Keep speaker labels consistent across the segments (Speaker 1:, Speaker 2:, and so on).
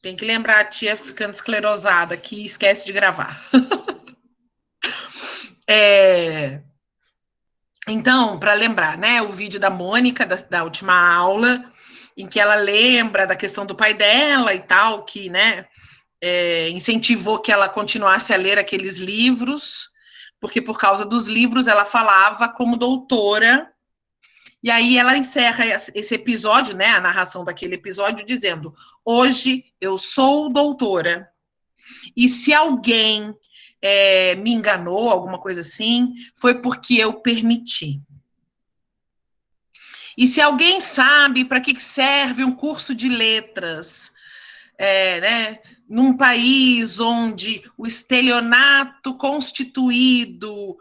Speaker 1: Tem que lembrar a tia ficando esclerosada que esquece de gravar. Então, para lembrar, né, o vídeo da Mônica, da última aula, em que ela lembra da questão do pai dela e tal, que, né, incentivou que ela continuasse a ler aqueles livros, porque por causa dos livros ela falava como doutora. E aí ela encerra esse episódio, né, a narração daquele episódio, dizendo: hoje eu sou doutora, e se alguém me enganou, alguma coisa assim, foi porque eu permiti. E se alguém sabe para que serve um curso de letras, né, num país onde o estelionato constituído,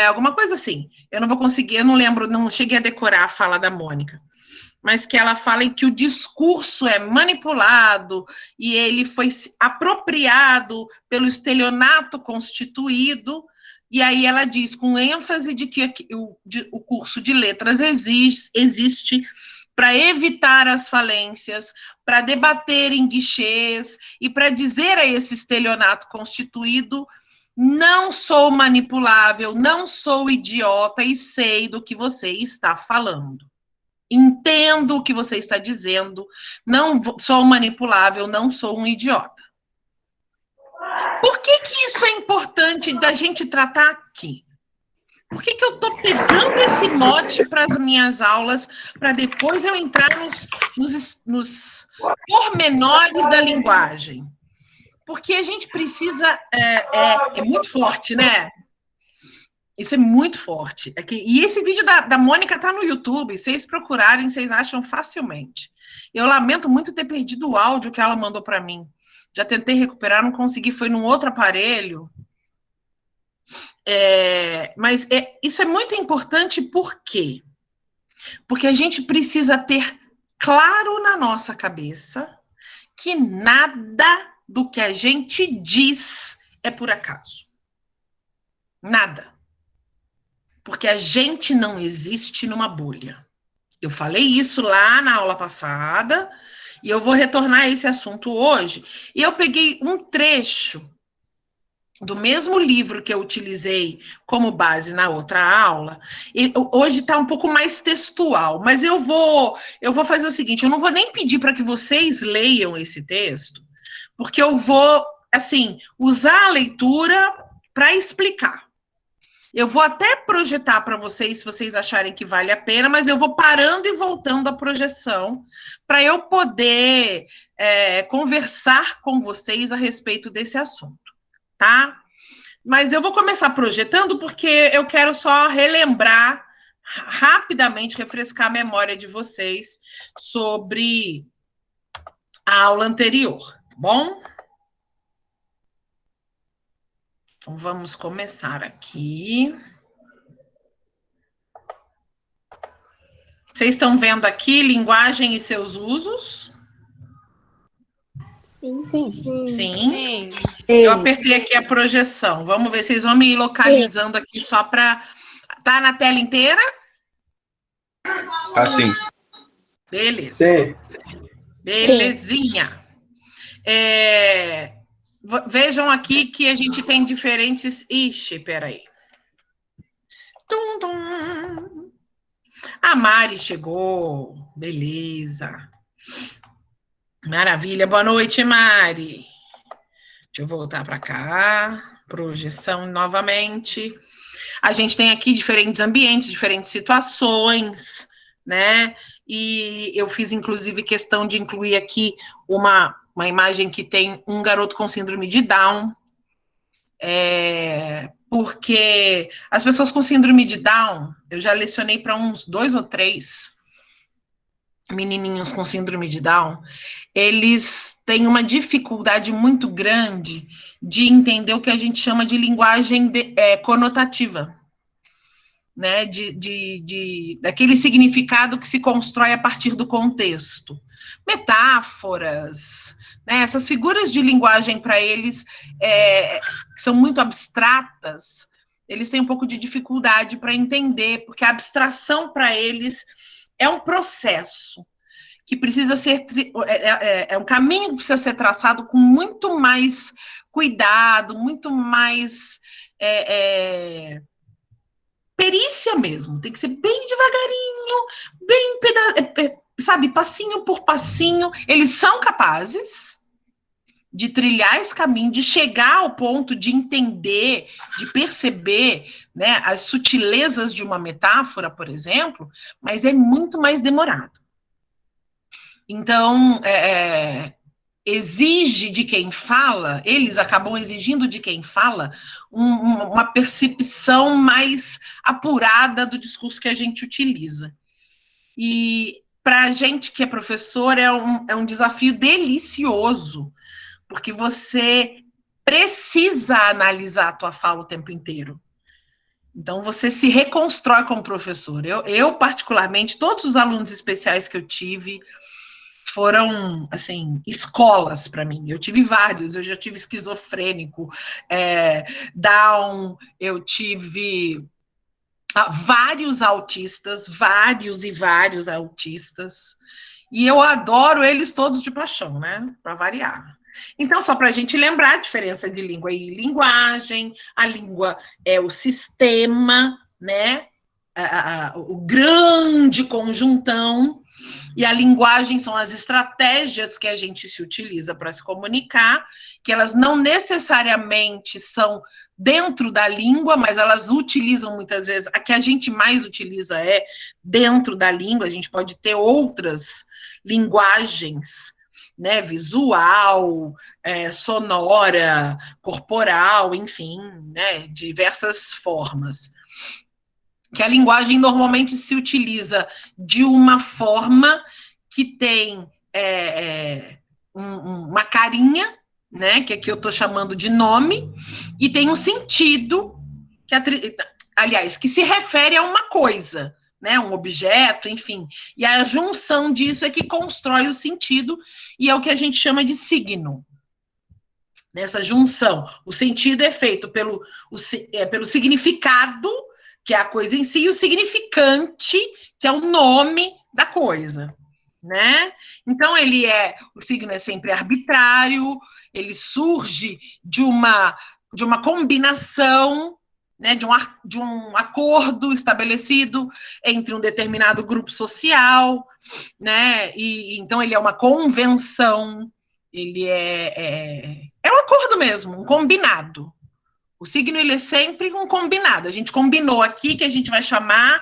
Speaker 1: alguma coisa assim, eu não vou conseguir, eu não lembro, não cheguei a decorar a fala da Mônica, mas que ela fala em que o discurso é manipulado e ele foi apropriado pelo estelionato constituído, e aí ela diz com ênfase de que o curso de letras existe para evitar as falências, para debater em guichês e para dizer a esse estelionato constituído: não sou manipulável, não sou idiota e sei do que você está falando. Entendo o que você está dizendo, não sou manipulável, não sou um idiota. Por que isso é importante da gente tratar aqui? Por que eu estou pegando esse mote para as minhas aulas, para depois eu entrar nos pormenores da linguagem? Porque a gente precisa... É muito forte, né? Isso é muito forte. E esse vídeo da Mônica está no YouTube. Se vocês procurarem, vocês acham facilmente. Eu lamento muito ter perdido o áudio que ela mandou para mim. Já tentei recuperar, não consegui. Foi num outro aparelho. Mas isso é muito importante por quê? Porque a gente precisa ter claro na nossa cabeça que nada do que a gente diz é por acaso. Nada. Porque a gente não existe numa bolha. Eu falei isso lá na aula passada e eu vou retornar a esse assunto hoje. E eu peguei um trecho do mesmo livro que eu utilizei como base na outra aula. E hoje está um pouco mais textual, mas eu vou fazer o seguinte: eu não vou nem pedir para que vocês leiam esse texto, porque eu vou, assim, usar a leitura para explicar. Eu vou até projetar para vocês, se vocês acharem que vale a pena, mas eu vou parando e voltando a projeção para eu poder conversar com vocês a respeito desse assunto, tá? Mas eu vou começar projetando porque eu quero só relembrar rapidamente, refrescar a memória de vocês sobre a aula anterior, tá bom? Então, vamos começar aqui. Vocês estão vendo aqui linguagem e seus usos?
Speaker 2: Sim. Sim.
Speaker 1: Sim. Eu apertei aqui a projeção. Vamos ver, vocês vão me localizando aqui só para... Tá na tela inteira?
Speaker 3: Tá sim.
Speaker 1: Beleza.
Speaker 2: Sim.
Speaker 1: Belezinha. Vejam aqui que a gente tem diferentes... Ixi, peraí. Tum, tum. A Mari chegou. Beleza. Maravilha. Boa noite, Mari. Deixa eu voltar para cá. Projeção novamente. A gente tem aqui diferentes ambientes, diferentes situações, né? E eu fiz, inclusive, questão de incluir aqui uma imagem que tem um garoto com síndrome de Down, porque as pessoas com síndrome de Down, eu já lecionei para uns 2 ou 3 menininhos com síndrome de Down, eles têm uma dificuldade muito grande de entender o que a gente chama de linguagem conotativa, né? Daquele significado que se constrói a partir do contexto. Metáforas, né? Essas figuras de linguagem para eles que são muito abstratas, eles têm um pouco de dificuldade para entender, porque a abstração para eles é um processo que precisa ser, um caminho que precisa ser traçado com muito mais cuidado, muito mais perícia mesmo, tem que ser bem devagarinho, bem, sabe, passinho por passinho. Eles são capazes de trilhar esse caminho, de chegar ao ponto de entender, de perceber, né, as sutilezas de uma metáfora, por exemplo, mas é muito mais demorado. Então, exige de quem fala, eles acabam exigindo de quem fala uma percepção mais apurada do discurso que a gente utiliza. E para a gente que é professor é um desafio delicioso, porque você precisa analisar a tua fala o tempo inteiro. Então, você se reconstrói como professor. Eu, particularmente, todos os alunos especiais que eu tive foram, assim, escolas para mim. Eu tive vários, eu já tive esquizofrênico, Down, eu tive vários autistas, vários autistas, e eu adoro eles todos de paixão, né, para variar. Então, só para a gente lembrar a diferença de língua e linguagem, a língua é o sistema, né, o grande conjuntão, e a linguagem são as estratégias que a gente se utiliza para se comunicar, que elas não necessariamente são dentro da língua, mas elas utilizam muitas vezes, a que a gente mais utiliza é dentro da língua, a gente pode ter outras linguagens, né, visual, sonora, corporal, enfim, né, diversas formas. Que a linguagem normalmente se utiliza de uma forma que tem uma carinha, né, que aqui eu estou chamando de nome, e tem um sentido, que se refere a uma coisa, né, um objeto, enfim. E a junção disso é que constrói o sentido, e é o que a gente chama de signo. Nessa junção, o sentido é feito pelo significado, que é a coisa em si, e o significante, que é o nome da coisa, né? Então, o signo é sempre arbitrário, ele surge de uma combinação, né, de um acordo estabelecido entre um determinado grupo social, né? E então ele é uma convenção, ele é um acordo mesmo, um combinado. O signo, ele é sempre um combinado. A gente combinou aqui que a gente vai chamar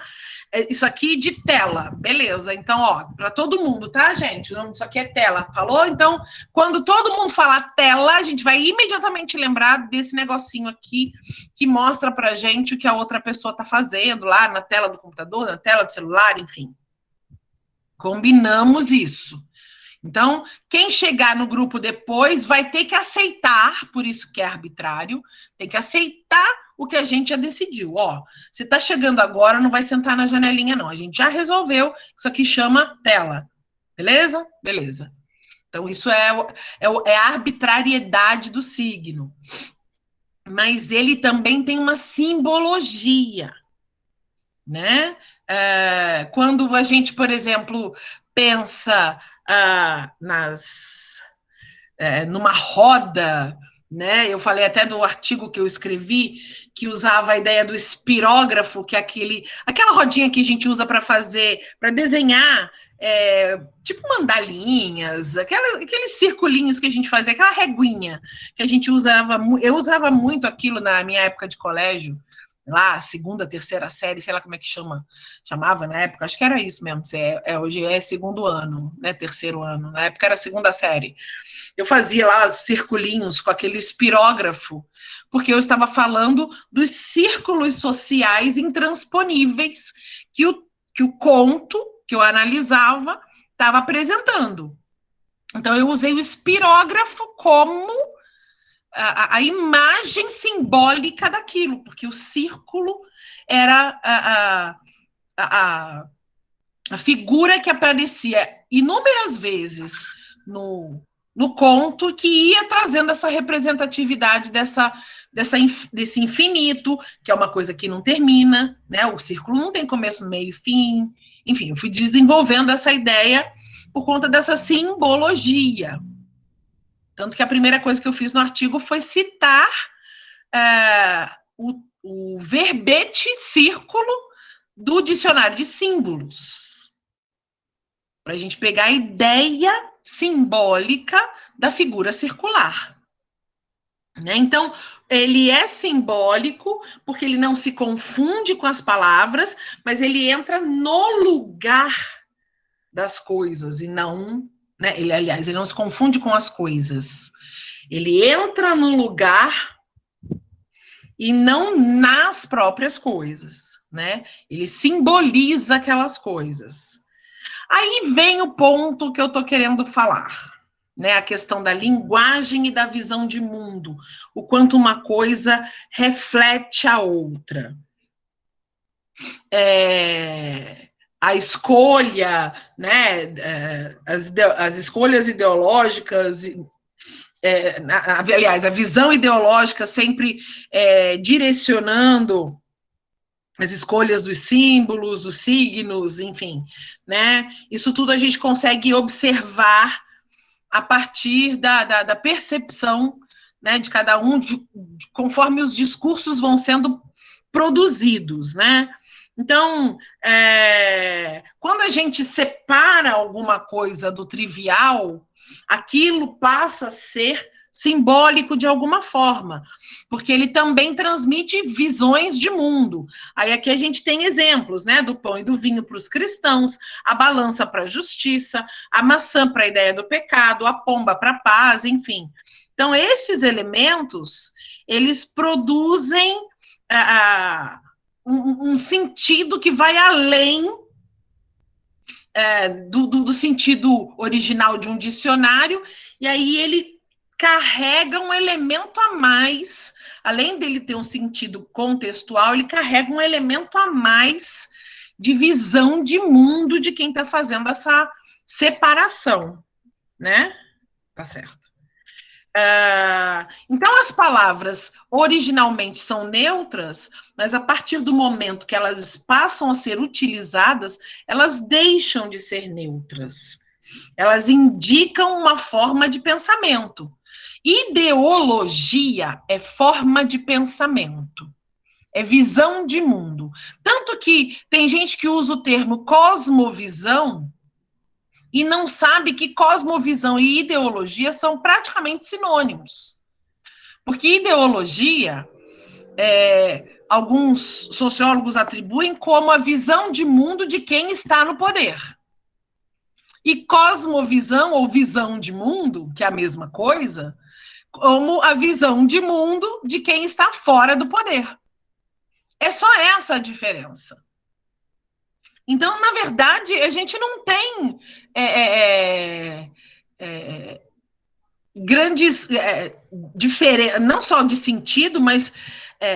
Speaker 1: isso aqui de tela. Beleza, então, ó, para todo mundo, tá, gente? O nome disso aqui é tela. Falou? Então, quando todo mundo falar tela, a gente vai imediatamente lembrar desse negocinho aqui que mostra pra gente o que a outra pessoa tá fazendo lá na tela do computador, na tela do celular, enfim. Combinamos isso. Então, quem chegar no grupo depois vai ter que aceitar, por isso que é arbitrário, tem que aceitar o que a gente já decidiu. Ó, você está chegando agora, não vai sentar na janelinha, não. A gente já resolveu, isso aqui chama tela. Beleza? Beleza. Então, isso é a arbitrariedade do signo. Mas ele também tem uma simbologia, né? Quando a gente, por exemplo, pensa numa roda, né? Eu falei até do artigo que eu escrevi, que usava a ideia do espirógrafo, que é aquela rodinha que a gente usa para desenhar, tipo mandalinhas, aqueles circulinhos que a gente fazia, aquela reguinha que a gente usava, eu usava muito aquilo na minha época de colégio, lá, segunda, terceira série, sei lá como é que chamava na época, acho que era isso mesmo, hoje é segundo ano, né, terceiro ano, na época era segunda série. Eu fazia lá os circulinhos com aquele espirógrafo, porque eu estava falando dos círculos sociais intransponíveis que o conto que eu analisava estava apresentando. Então, eu usei o espirógrafo como a imagem simbólica daquilo, porque o círculo era a figura que aparecia inúmeras vezes no conto, que ia trazendo essa representatividade desse infinito, que é uma coisa que não termina, né? O círculo não tem começo, meio e fim. Enfim, eu fui desenvolvendo essa ideia por conta dessa simbologia. Tanto que a primeira coisa que eu fiz no artigo foi citar o verbete círculo do dicionário de símbolos, para a gente pegar a ideia simbólica da figura circular. Né? Então, ele é simbólico porque ele não se confunde com as palavras, mas ele entra no lugar das coisas e não, né? Aliás, ele não se confunde com as coisas. Ele entra no lugar e não nas próprias coisas, né? Ele simboliza aquelas coisas. Aí vem o ponto que eu estou querendo falar, né? A questão da linguagem e da visão de mundo, o quanto uma coisa reflete a outra. A escolha, né, as escolhas ideológicas, aliás, a visão ideológica sempre direcionando as escolhas dos símbolos, dos signos, enfim, né? Isso tudo a gente consegue observar a partir da percepção, né, de cada um, conforme os discursos vão sendo produzidos, né? Então, quando a gente separa alguma coisa do trivial, aquilo passa a ser simbólico de alguma forma, porque ele também transmite visões de mundo. Aí aqui a gente tem exemplos, né, do pão e do vinho para os cristãos, a balança para a justiça, a maçã para a ideia do pecado, a pomba para a paz, enfim. Então, esses elementos, eles produzem um sentido que vai além do sentido original de um dicionário, e aí ele carrega um elemento a mais, além dele ter um sentido contextual, ele carrega um elemento a mais de visão de mundo de quem está fazendo essa separação, né? Tá certo. Então, as palavras originalmente são neutras, mas a partir do momento que elas passam a ser utilizadas, elas deixam de ser neutras. Elas indicam uma forma de pensamento. Ideologia é forma de pensamento, é visão de mundo. Tanto que tem gente que usa o termo cosmovisão e não sabe que cosmovisão e ideologia são praticamente sinônimos. Porque ideologia, alguns sociólogos atribuem como a visão de mundo de quem está no poder. E cosmovisão ou visão de mundo, que é a mesma coisa, como a visão de mundo de quem está fora do poder. É só essa a diferença. Então, na verdade, a gente não tem grandes diferenças, não só de sentido, mas,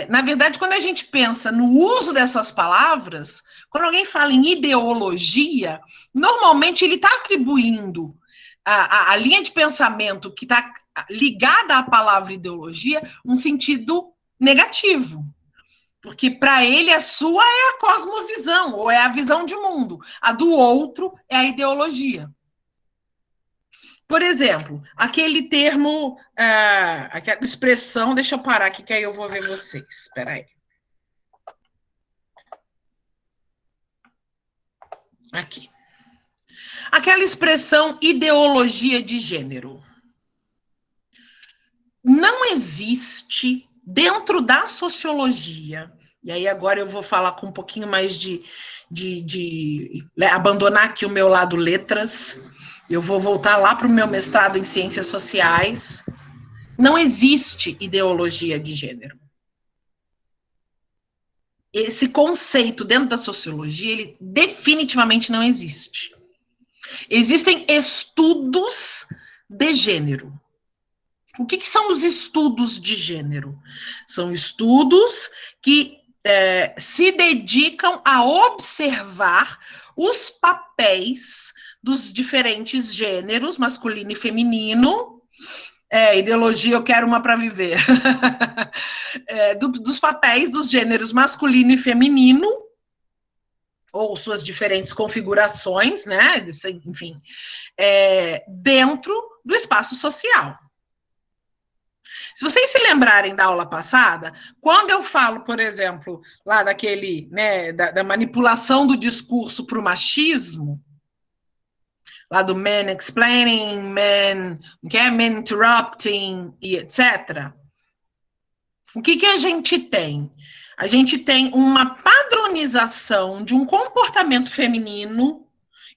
Speaker 1: na verdade, quando a gente pensa no uso dessas palavras, quando alguém fala em ideologia, normalmente ele está atribuindo a linha de pensamento que está ligada à palavra ideologia um sentido negativo. Porque para ele a sua é a cosmovisão, ou é a visão de mundo. A do outro é a ideologia. Por exemplo, aquele termo, aquela expressão, deixa eu parar aqui que aí eu vou ver vocês. Espera aí. Aqui. Aquela expressão ideologia de gênero. Não existe dentro da sociologia, e aí agora eu vou falar com um pouquinho mais de abandonar aqui o meu lado letras, eu vou voltar lá para o meu mestrado em ciências sociais. Não existe ideologia de gênero. Esse conceito dentro da sociologia, ele definitivamente não existe. Existem estudos de gênero. O que são os estudos de gênero? São estudos que se dedicam a observar os papéis dos diferentes gêneros, masculino e feminino. Ideologia, eu quero uma para viver. Dos papéis dos gêneros masculino e feminino ou suas diferentes configurações, né? Enfim, dentro do espaço social. Se vocês se lembrarem da aula passada, quando eu falo, por exemplo, lá daquele, né, da manipulação do discurso para o machismo, lá do man explaining, man interrupting e etc. O que a gente tem? A gente tem uma padronização de um comportamento feminino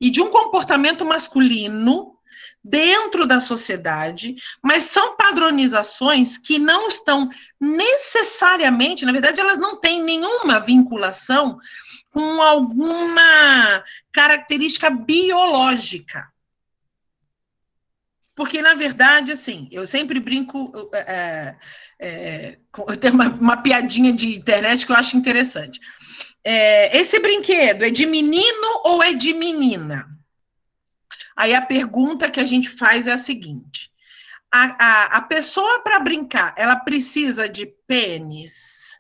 Speaker 1: e de um comportamento masculino dentro da sociedade, mas são padronizações que não estão necessariamente, na verdade, elas não têm nenhuma vinculação com alguma característica biológica. Porque, na verdade, assim, eu sempre brinco, tem uma piadinha de internet que eu acho interessante. Esse brinquedo é de menino ou é de menina? Aí a pergunta que a gente faz é a seguinte: a pessoa para brincar, ela precisa de pênis?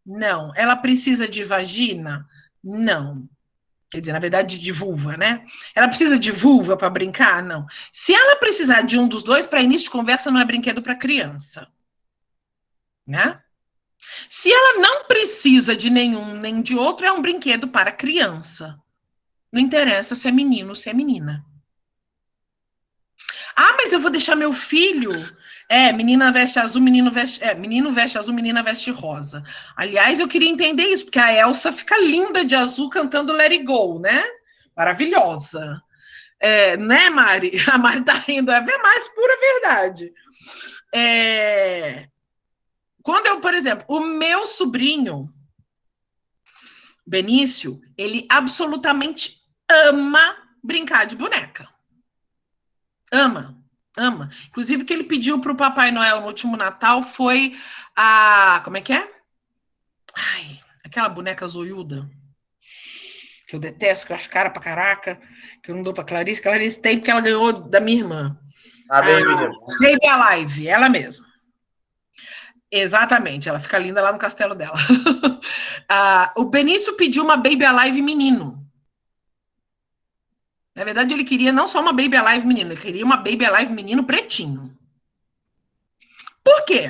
Speaker 1: Não. Ela precisa de vagina? Não. Quer dizer, na verdade, de vulva, né? Ela precisa de vulva para brincar? Não. Se ela precisar de um dos dois, para início de conversa, não é brinquedo para criança. Né? Se ela não precisa de nenhum nem de outro, é um brinquedo para criança. Não interessa se é menino ou se é menina. Ah, mas eu vou deixar meu filho. Menina veste azul, menino veste azul, menina veste rosa. Aliás, eu queria entender isso, porque a Elsa fica linda de azul cantando Let It Go, né? Maravilhosa. Né, Mari? A Mari tá rindo, é a mais pura verdade. Quando eu, por exemplo, o meu sobrinho, Benício, ele absolutamente ama brincar de boneca. Ama. Inclusive, o que ele pediu para o Papai Noel no último Natal foi como é que é? Ai, aquela boneca zoiuda, que eu detesto, que eu acho cara pra caraca, que eu não dou pra Clarice. Clarice tem porque ela ganhou da minha irmã. Baby Alive, ela mesma. Exatamente, ela fica linda lá no castelo dela. O Benício pediu uma Baby Alive menino. Na verdade, ele queria não só uma Baby Alive menino, ele queria uma Baby Alive menino pretinho. Por quê?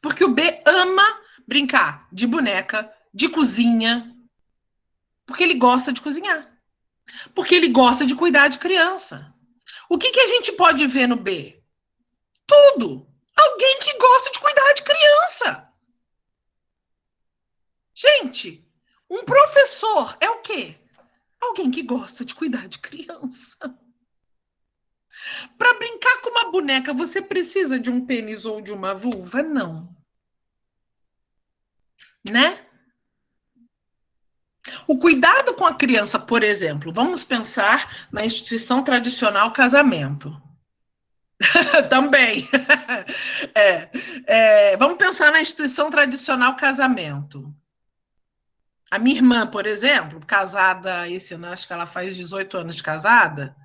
Speaker 1: Porque o B ama brincar de boneca, de cozinha, porque ele gosta de cozinhar. Porque ele gosta de cuidar de criança. O que a gente pode ver no B? Tudo. Alguém que gosta de cuidar de criança. Gente, um professor é o quê? Alguém que gosta de cuidar de criança. Para brincar com uma boneca, você precisa de um pênis ou de uma vulva? Não. Né? O cuidado com a criança, por exemplo, vamos pensar na instituição tradicional casamento. Também. Vamos pensar na instituição tradicional casamento. A minha irmã, por exemplo, casada esse ano, acho que ela faz 18 anos de casada,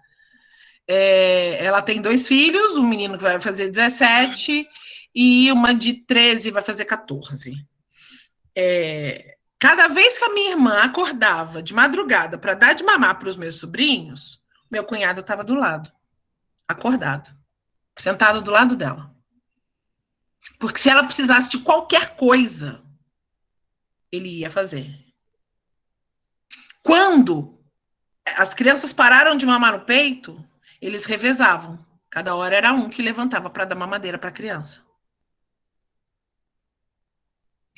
Speaker 1: ela tem 2 filhos, um menino que vai fazer 17 e uma de 13 vai fazer 14. Cada vez que a minha irmã acordava de madrugada para dar de mamar para os meus sobrinhos, meu cunhado estava do lado, acordado, sentado do lado dela. Porque se ela precisasse de qualquer coisa, ele ia fazer. Quando as crianças pararam de mamar no peito, eles revezavam. Cada hora era um que levantava para dar mamadeira para a criança.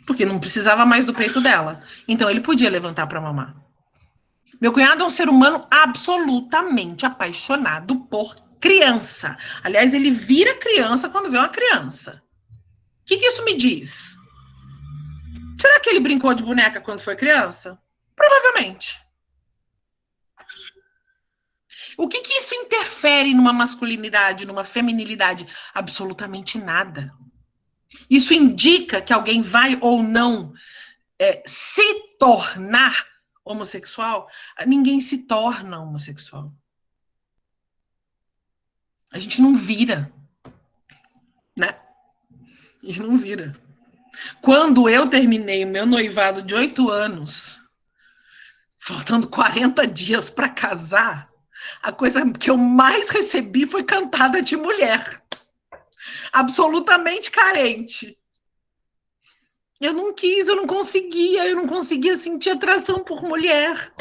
Speaker 1: Porque não precisava mais do peito dela. Então ele podia levantar para mamar. Meu cunhado é um ser humano absolutamente apaixonado por criança. Aliás, ele vira criança quando vê uma criança. O que isso me diz? Será que ele brincou de boneca quando foi criança? Provavelmente. O que isso interfere numa masculinidade, numa feminilidade? Absolutamente nada. Isso indica que alguém vai ou não se tornar homossexual? Ninguém se torna homossexual. A gente não vira. Né? A gente não vira. Quando eu terminei o meu noivado de 8 anos, faltando 40 dias para casar, a coisa que eu mais recebi foi cantada de mulher. Absolutamente carente. Eu não quis, eu não conseguia sentir atração por mulher.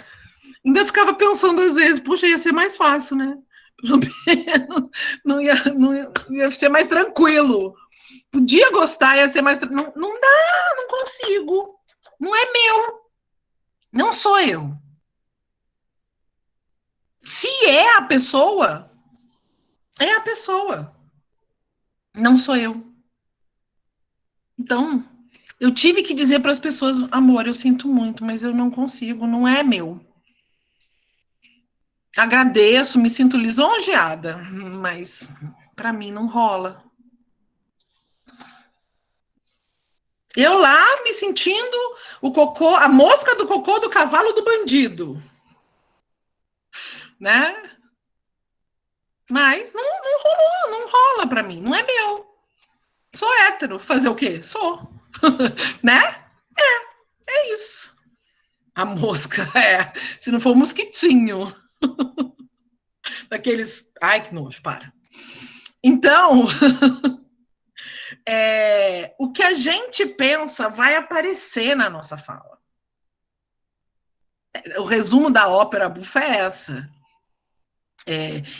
Speaker 1: Ainda ficava pensando às vezes, puxa, ia ser mais fácil, né? Pelo menos não ia ser mais tranquilo. Podia gostar, ia ser mais. Não, não dá, não consigo. Não é meu. Não sou eu. Se é a pessoa, é a pessoa. Não sou eu. Então, eu tive que dizer para as pessoas, amor, eu sinto muito, mas eu não consigo, não é meu. Agradeço, me sinto lisonjeada, mas para mim não rola. Eu lá me sentindo o cocô, a mosca do cocô do cavalo do bandido, né? Mas não rolou, não rola para mim, não é meu. Sou hétero, fazer o quê? Sou, né? É isso. A mosca, é. Se não for um mosquitinho, daqueles. Ai, que nojo, para. Então, o que a gente pensa vai aparecer na nossa fala. O resumo da ópera bufa é essa.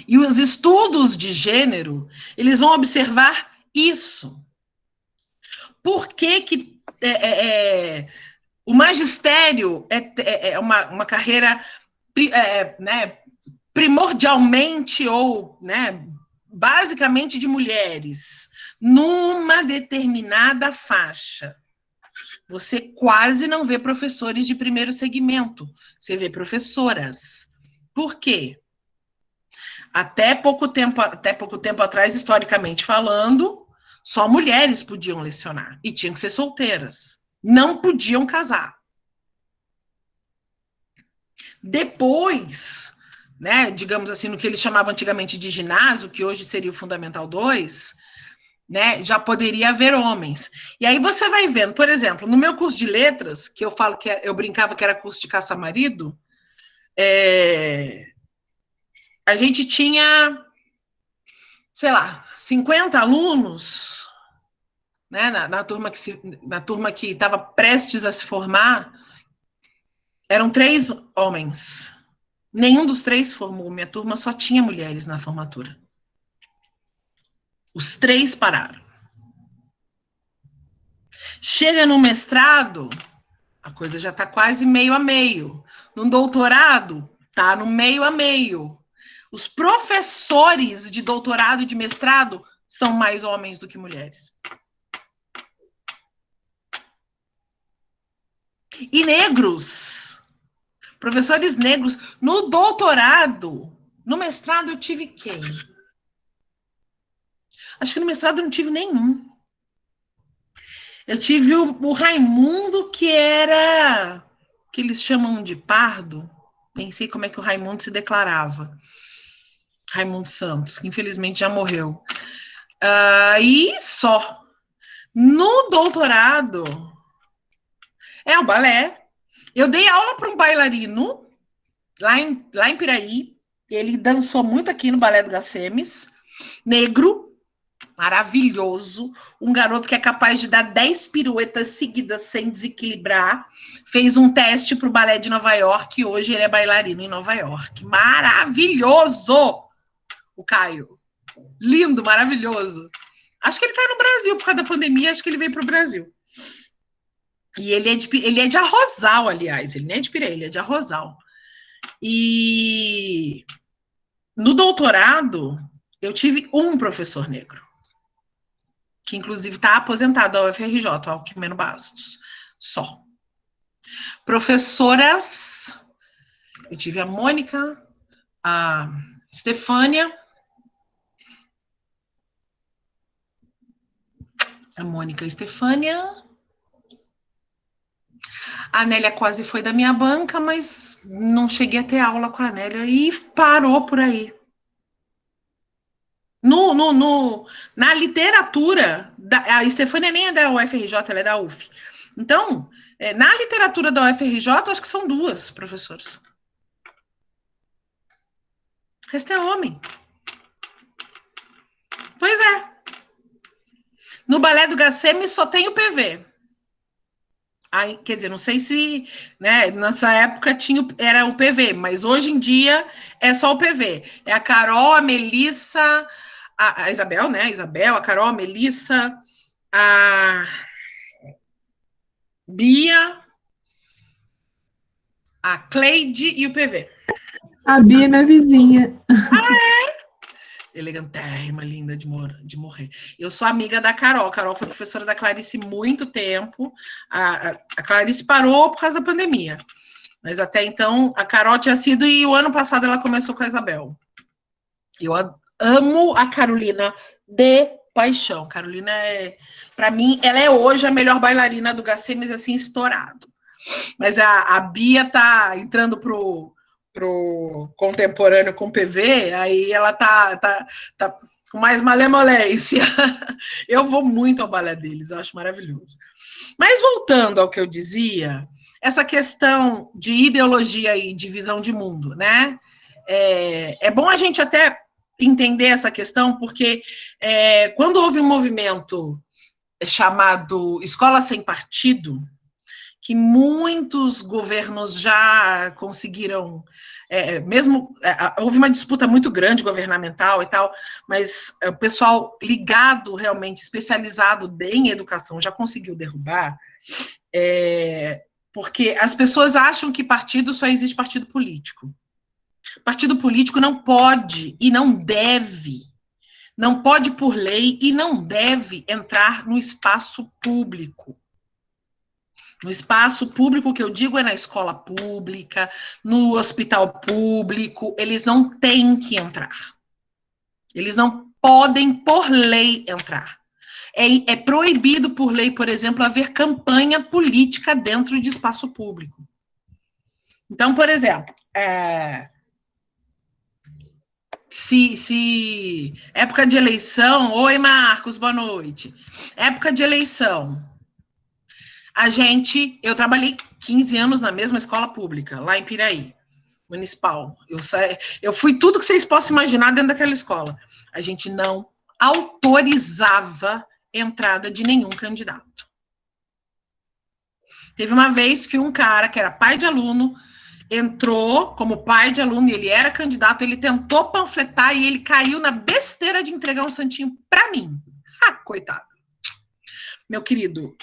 Speaker 1: E os estudos de gênero, eles vão observar isso. Por que o magistério é uma carreira né, primordialmente ou basicamente de mulheres, numa determinada faixa? Você quase não vê professores de primeiro segmento, você vê professoras. Por quê? Até pouco tempo atrás, historicamente falando, só mulheres podiam lecionar e tinham que ser solteiras. Não podiam casar. Depois, né, digamos assim, no que eles chamavam antigamente de ginásio, que hoje seria o Fundamental 2, né, já poderia haver homens. E aí você vai vendo, por exemplo, no meu curso de letras, que eu falo que eu brincava que era curso de caça-marido, a gente tinha, sei lá, 50 alunos, né, na turma que estava prestes a se formar, eram 3 homens. Nenhum dos 3 formou. Minha turma só tinha mulheres na formatura. Os 3 pararam. Chega no mestrado, a coisa já está quase meio a meio. No doutorado, está no meio a meio. Os professores de doutorado e de mestrado são mais homens do que mulheres. E negros. Professores negros. No doutorado, no mestrado eu tive quem? Acho que no mestrado eu não tive nenhum. Eu tive o Raimundo, que era, que eles chamam de pardo. Nem sei como é que o Raimundo se declarava. Raimundo Santos, que infelizmente já morreu. E só. No doutorado, o balé. Eu dei aula para um bailarino, lá em Piraí. Ele dançou muito aqui no Balé do Gacemes. Negro, maravilhoso, um garoto que é capaz de dar 10 piruetas seguidas sem desequilibrar, fez um teste para o balé de Nova York e hoje ele é bailarino em Nova York. Maravilhoso! O Caio. Lindo, maravilhoso. Acho que ele está no Brasil por causa da pandemia, acho que ele veio para o Brasil. E ele é de Arrozal, aliás, ele não é de Pirei, ele é de Arrozal. E no doutorado, eu tive um professor negro, que inclusive está aposentado da UFRJ, Alquimeno Bastos, só. Professoras, eu tive a Mônica, a Stefânia, a Mônica e a Stefânia, a Nélia quase foi da minha banca, mas não cheguei a ter aula com a Nélia e parou por aí. Na literatura, a Stefânia nem é da UFRJ, ela é da UF. Então, Na literatura da UFRJ, acho que são 2 professoras. O resto é homem. Pois é. No balé do Gaceme só tem o PV. Aí, quer dizer, não sei se, né, nessa época era o PV, mas hoje em dia é só o PV. É a Carol, a Melissa, a Isabel, né? A Carol, a Melissa, a Bia, a Cleide e o PV.
Speaker 2: A Bia é minha vizinha.
Speaker 1: Elegantérrima, linda de morrer. Eu sou amiga da Carol. A Carol foi professora da Clarice muito tempo. A Clarice parou por causa da pandemia. Mas até então, a Carol tinha sido, e o ano passado ela começou com a Isabel. Eu amo a Carolina de paixão. Carolina para mim, ela é hoje a melhor bailarina do Gacemes, assim, estourado. Mas a Bia tá entrando pro contemporâneo com PV, aí ela tá com mais malemolência. Eu vou muito ao balé deles, eu acho maravilhoso. Mas voltando ao que eu dizia, essa questão de ideologia e de visão de mundo, né? É bom a gente até entender essa questão, porque quando houve um movimento chamado Escola Sem Partido, que muitos governos já conseguiram, houve uma disputa muito grande governamental e tal, mas o pessoal ligado realmente, especializado em educação, já conseguiu derrubar, porque as pessoas acham que partido só existe partido político. Partido político não pode e não deve, não pode por lei e não deve entrar no espaço público. No espaço público, que eu digo, é na escola pública, no hospital público, eles não têm que entrar. Eles não podem, por lei, entrar. É proibido, por lei, por exemplo, haver campanha política dentro de espaço público. Então, por exemplo, se época de eleição... Oi, Marcos, boa noite. Época de eleição... Eu trabalhei 15 anos na mesma escola pública, lá em Piraí, municipal. Eu fui tudo que vocês possam imaginar dentro daquela escola. A gente não autorizava entrada de nenhum candidato. Teve uma vez que um cara, que era pai de aluno, entrou como pai de aluno, e ele era candidato, ele tentou panfletar e ele caiu na besteira de entregar um santinho para mim. Coitado. Meu querido,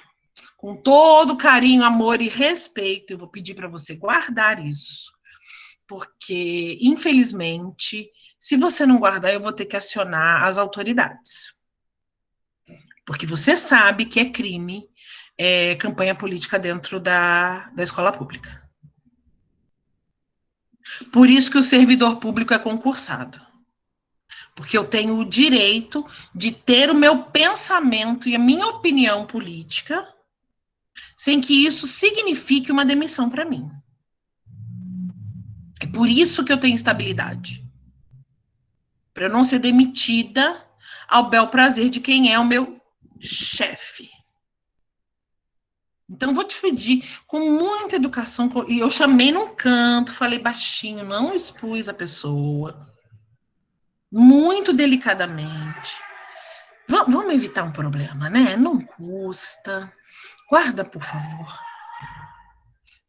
Speaker 1: com todo carinho, amor e respeito, eu vou pedir para você guardar isso, porque, infelizmente, se você não guardar, eu vou ter que acionar as autoridades. Porque você sabe que é crime campanha política dentro da escola pública. Por isso que o servidor público é concursado. Porque eu tenho o direito de ter o meu pensamento e a minha opinião política sem que isso signifique uma demissão para mim. É por isso que eu tenho estabilidade. Para eu não ser demitida ao bel prazer de quem é o meu chefe. Então, vou te pedir, com muita educação, e eu chamei num canto, falei baixinho, não expus a pessoa, muito delicadamente. Vamos evitar um problema, né? Não custa. Guarda, por favor.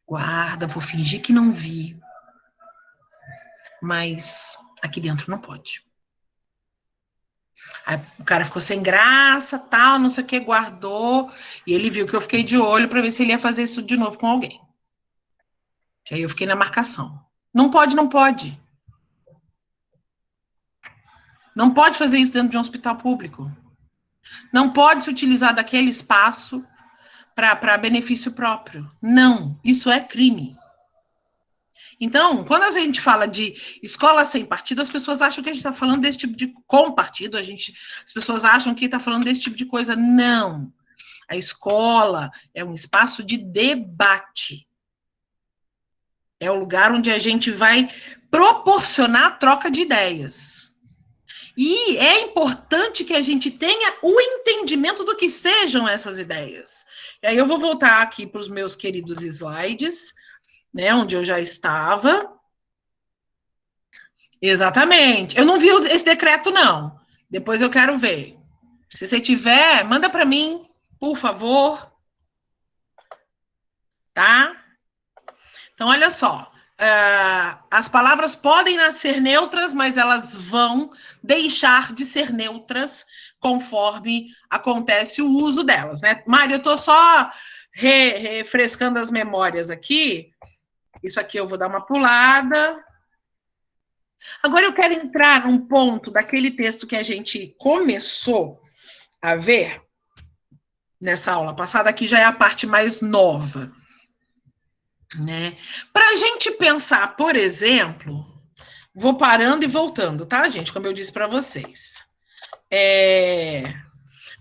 Speaker 1: Guarda, vou fingir que não vi. Mas aqui dentro não pode. Aí o cara ficou sem graça, tal, não sei o que, guardou. E ele viu que eu fiquei de olho para ver se ele ia fazer isso de novo com alguém. Que aí eu fiquei na marcação. Não pode, não pode. Não pode fazer isso dentro de um hospital público. Não pode se utilizar daquele espaço para benefício próprio. Não, isso é crime. Então, quando a gente fala de escola sem partido, as pessoas acham que a gente está falando desse tipo de... Com partido, as pessoas acham que está falando desse tipo de coisa. Não. A escola é um espaço de debate. É o lugar onde a gente vai proporcionar a troca de ideias. E é importante que a gente tenha o entendimento do que sejam essas ideias. E aí eu vou voltar aqui para os meus queridos slides, né, onde eu já estava. Exatamente. Eu não vi esse decreto, não. Depois eu quero ver. Se você tiver, manda para mim, por favor. Tá? Então, olha só. As palavras podem ser neutras, mas elas vão deixar de ser neutras conforme acontece o uso delas, né? Mari, eu estou só refrescando as memórias aqui. Isso aqui eu vou dar uma pulada. Agora eu quero entrar num ponto daquele texto que a gente começou a ver nessa aula passada, que já é a parte mais nova, né? Para a gente pensar, por exemplo, vou parando e voltando, tá, gente? Como eu disse para vocês.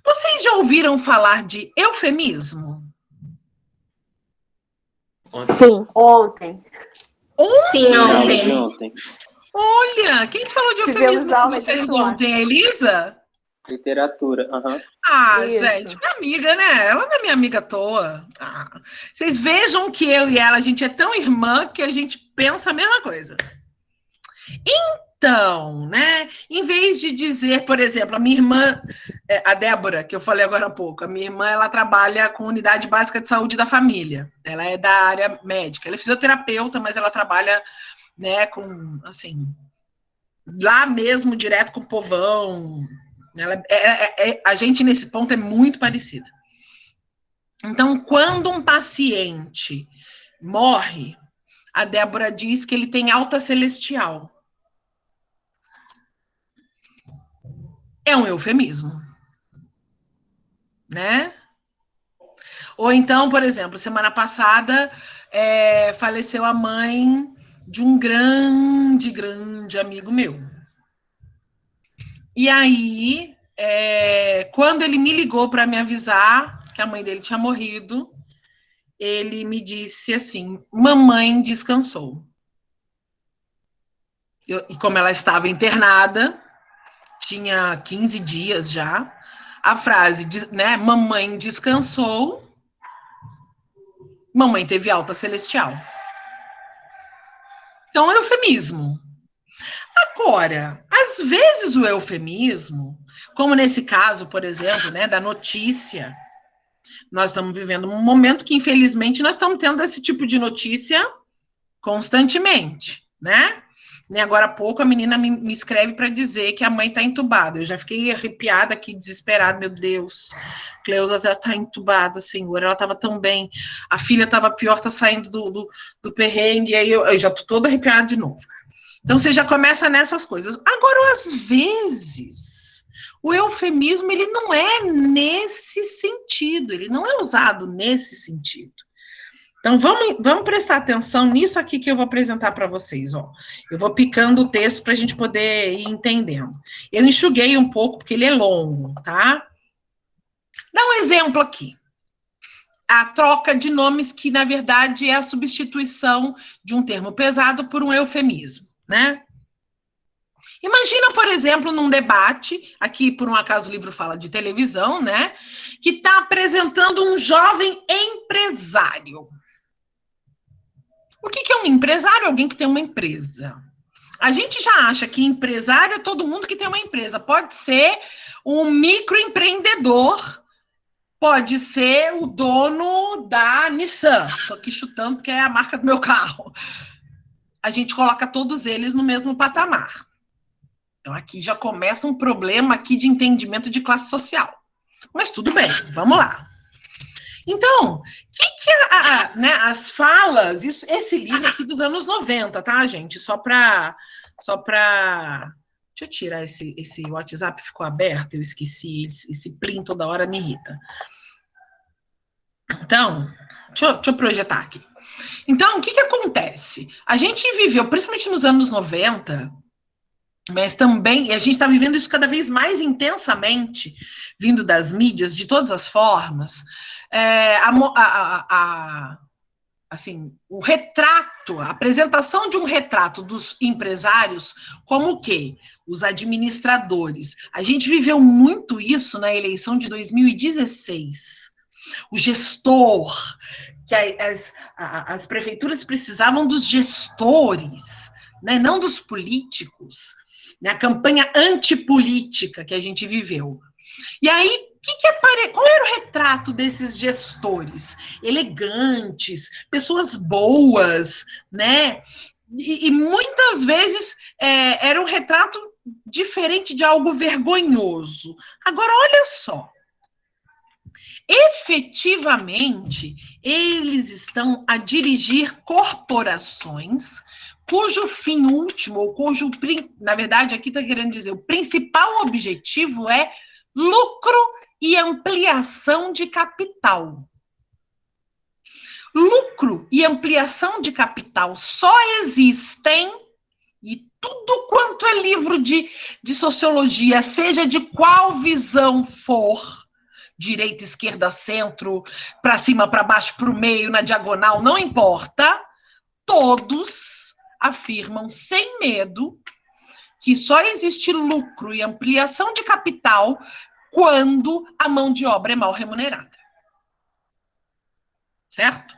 Speaker 1: Vocês já ouviram falar de eufemismo?
Speaker 4: Sim. Ontem.
Speaker 5: Sim, ontem.
Speaker 1: Olha, quem falou de eufemismo com vocês ontem? A Elisa?
Speaker 5: Literatura, aham.
Speaker 1: Isso. Gente, minha amiga, né? Ela não é minha amiga à toa. Vocês vejam que eu e ela, a gente é tão irmã que a gente pensa a mesma coisa. Então, né? Em vez de dizer, por exemplo, a minha irmã, a Débora, que eu falei agora há pouco, a minha irmã, ela trabalha com unidade básica de saúde da família. Ela é da área médica. Ela é fisioterapeuta, mas ela trabalha, né, com, assim, lá mesmo, direto com o povão. A gente, nesse ponto, é muito parecida. Então, quando um paciente morre, a Débora diz que ele tem alta celestial. É um eufemismo, né? Ou então, por exemplo, semana passada, faleceu a mãe de um grande amigo meu. E aí, quando ele me ligou para me avisar que a mãe dele tinha morrido, ele me disse assim: mamãe descansou. E como ela estava internada, tinha 15 dias já, a frase, né, mamãe descansou, mamãe teve alta celestial. Então, é eufemismo. Agora, às vezes o eufemismo, como nesse caso, por exemplo, né, da notícia, nós estamos vivendo um momento que, infelizmente, nós estamos tendo esse tipo de notícia constantemente, né? Nem agora há pouco a menina me escreve para dizer que a mãe está entubada. Eu já fiquei arrepiada aqui, desesperada. Meu Deus, Cleusa já está entubada, Senhor. Ela estava tão bem. A filha estava pior, está saindo do perrengue. E aí eu já estou toda arrepiada de novo. Então você já começa nessas coisas. Agora, às vezes, o eufemismo ele não é nesse sentido. Ele não é usado nesse sentido. Então, vamos prestar atenção nisso aqui que eu vou apresentar para vocês. Ó. Eu vou picando o texto para a gente poder ir entendendo. Eu enxuguei um pouco, porque ele é longo, tá? Dá um exemplo aqui. A troca de nomes que, na verdade, é a substituição de um termo pesado por um eufemismo, né? Imagina, por exemplo, num debate, aqui, por um acaso, o livro fala de televisão, né? Que está apresentando um jovem empresário. O que é um empresário? Alguém que tem uma empresa. A gente já acha que empresário é todo mundo que tem uma empresa. Pode ser um microempreendedor, pode ser o dono da Nissan. Estou aqui chutando porque é a marca do meu carro. A gente coloca todos eles no mesmo patamar. Então, aqui já começa um problema aqui de entendimento de classe social. Mas tudo bem, vamos lá. Então, né, as falas, esse livro aqui dos anos 90, tá, gente? Só para deixa eu tirar esse WhatsApp, ficou aberto, eu esqueci, esse plim toda hora me irrita. Então, deixa eu projetar aqui. Então, o que acontece? A gente viveu, principalmente nos anos 90, mas também, e a gente está vivendo isso cada vez mais intensamente, vindo das mídias, de todas as formas, assim, o retrato, a apresentação de um retrato dos empresários como o quê? Os administradores. A gente viveu muito isso na eleição de 2016. O gestor, que as prefeituras precisavam dos gestores, né, não dos políticos, né, a campanha antipolítica que a gente viveu. E aí, qual era o retrato desses gestores? Elegantes, pessoas boas, né? E muitas vezes era um retrato diferente de algo vergonhoso. Agora, olha só. Efetivamente, eles estão a dirigir corporações cujo fim último, ou cujo, na verdade, aqui está querendo dizer, o principal objetivo é lucro e ampliação de capital. Lucro e ampliação de capital só existem, e tudo quanto é livro de sociologia, seja de qual visão for, direita, esquerda, centro, para cima, para baixo, para o meio, na diagonal, não importa, todos afirmam sem medo que só existe lucro e ampliação de capital quando a mão de obra é mal remunerada. Certo?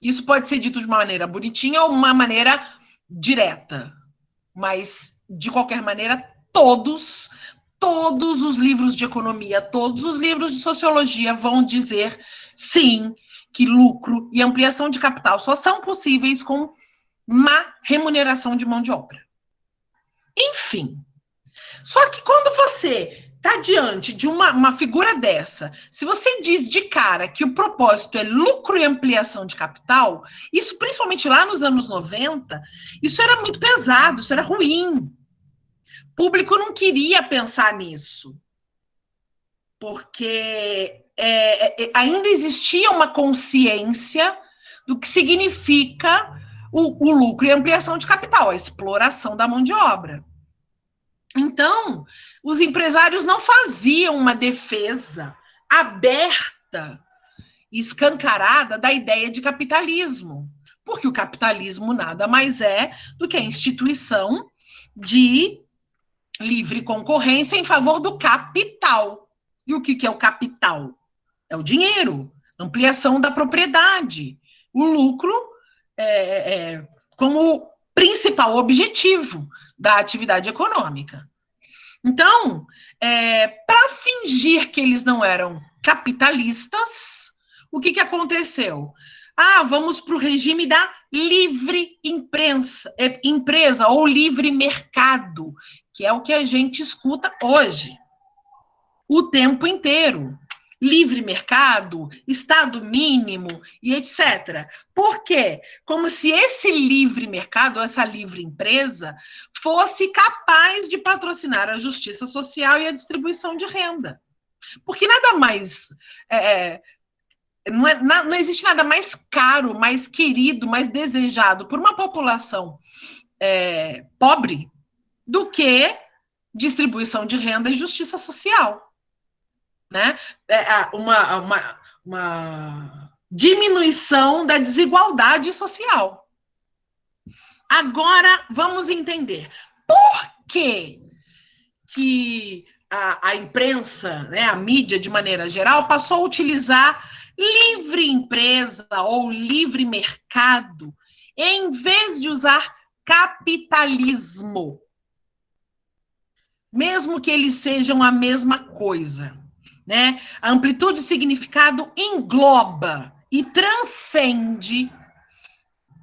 Speaker 1: Isso pode ser dito de uma maneira bonitinha ou uma maneira direta. Mas, de qualquer maneira, todos os livros de economia, todos os livros de sociologia vão dizer, sim, que lucro e ampliação de capital só são possíveis com má remuneração de mão de obra. Enfim, só que quando você está diante de uma figura dessa, se você diz de cara que o propósito é lucro e ampliação de capital, isso principalmente lá nos anos 90, isso era muito pesado, isso era ruim. O público não queria pensar nisso, porque ainda existia uma consciência do que significa o lucro e ampliação de capital, a exploração da mão de obra. Então, os empresários não faziam uma defesa aberta, escancarada da ideia de capitalismo, porque o capitalismo nada mais é do que a instituição de livre concorrência em favor do capital. E o que é o capital? É o dinheiro, ampliação da propriedade, o lucro como principal objetivo da atividade econômica. Então, para fingir que eles não eram capitalistas, o que aconteceu? Vamos para o regime da livre empresa ou livre mercado, que é o que a gente escuta hoje, o tempo inteiro. Livre mercado, Estado mínimo e etc. Por quê? Como se esse livre mercado, essa livre empresa, fosse capaz de patrocinar a justiça social e a distribuição de renda. Porque nada mais... não existe nada mais caro, mais querido, mais desejado por uma população pobre do que distribuição de renda e justiça social. Né? Uma diminuição da desigualdade social. Agora, vamos entender por que a imprensa, né, a mídia, de maneira geral, passou a utilizar livre empresa ou livre mercado em vez de usar capitalismo, mesmo que eles sejam a mesma coisa. Né? A amplitude de significado engloba e transcende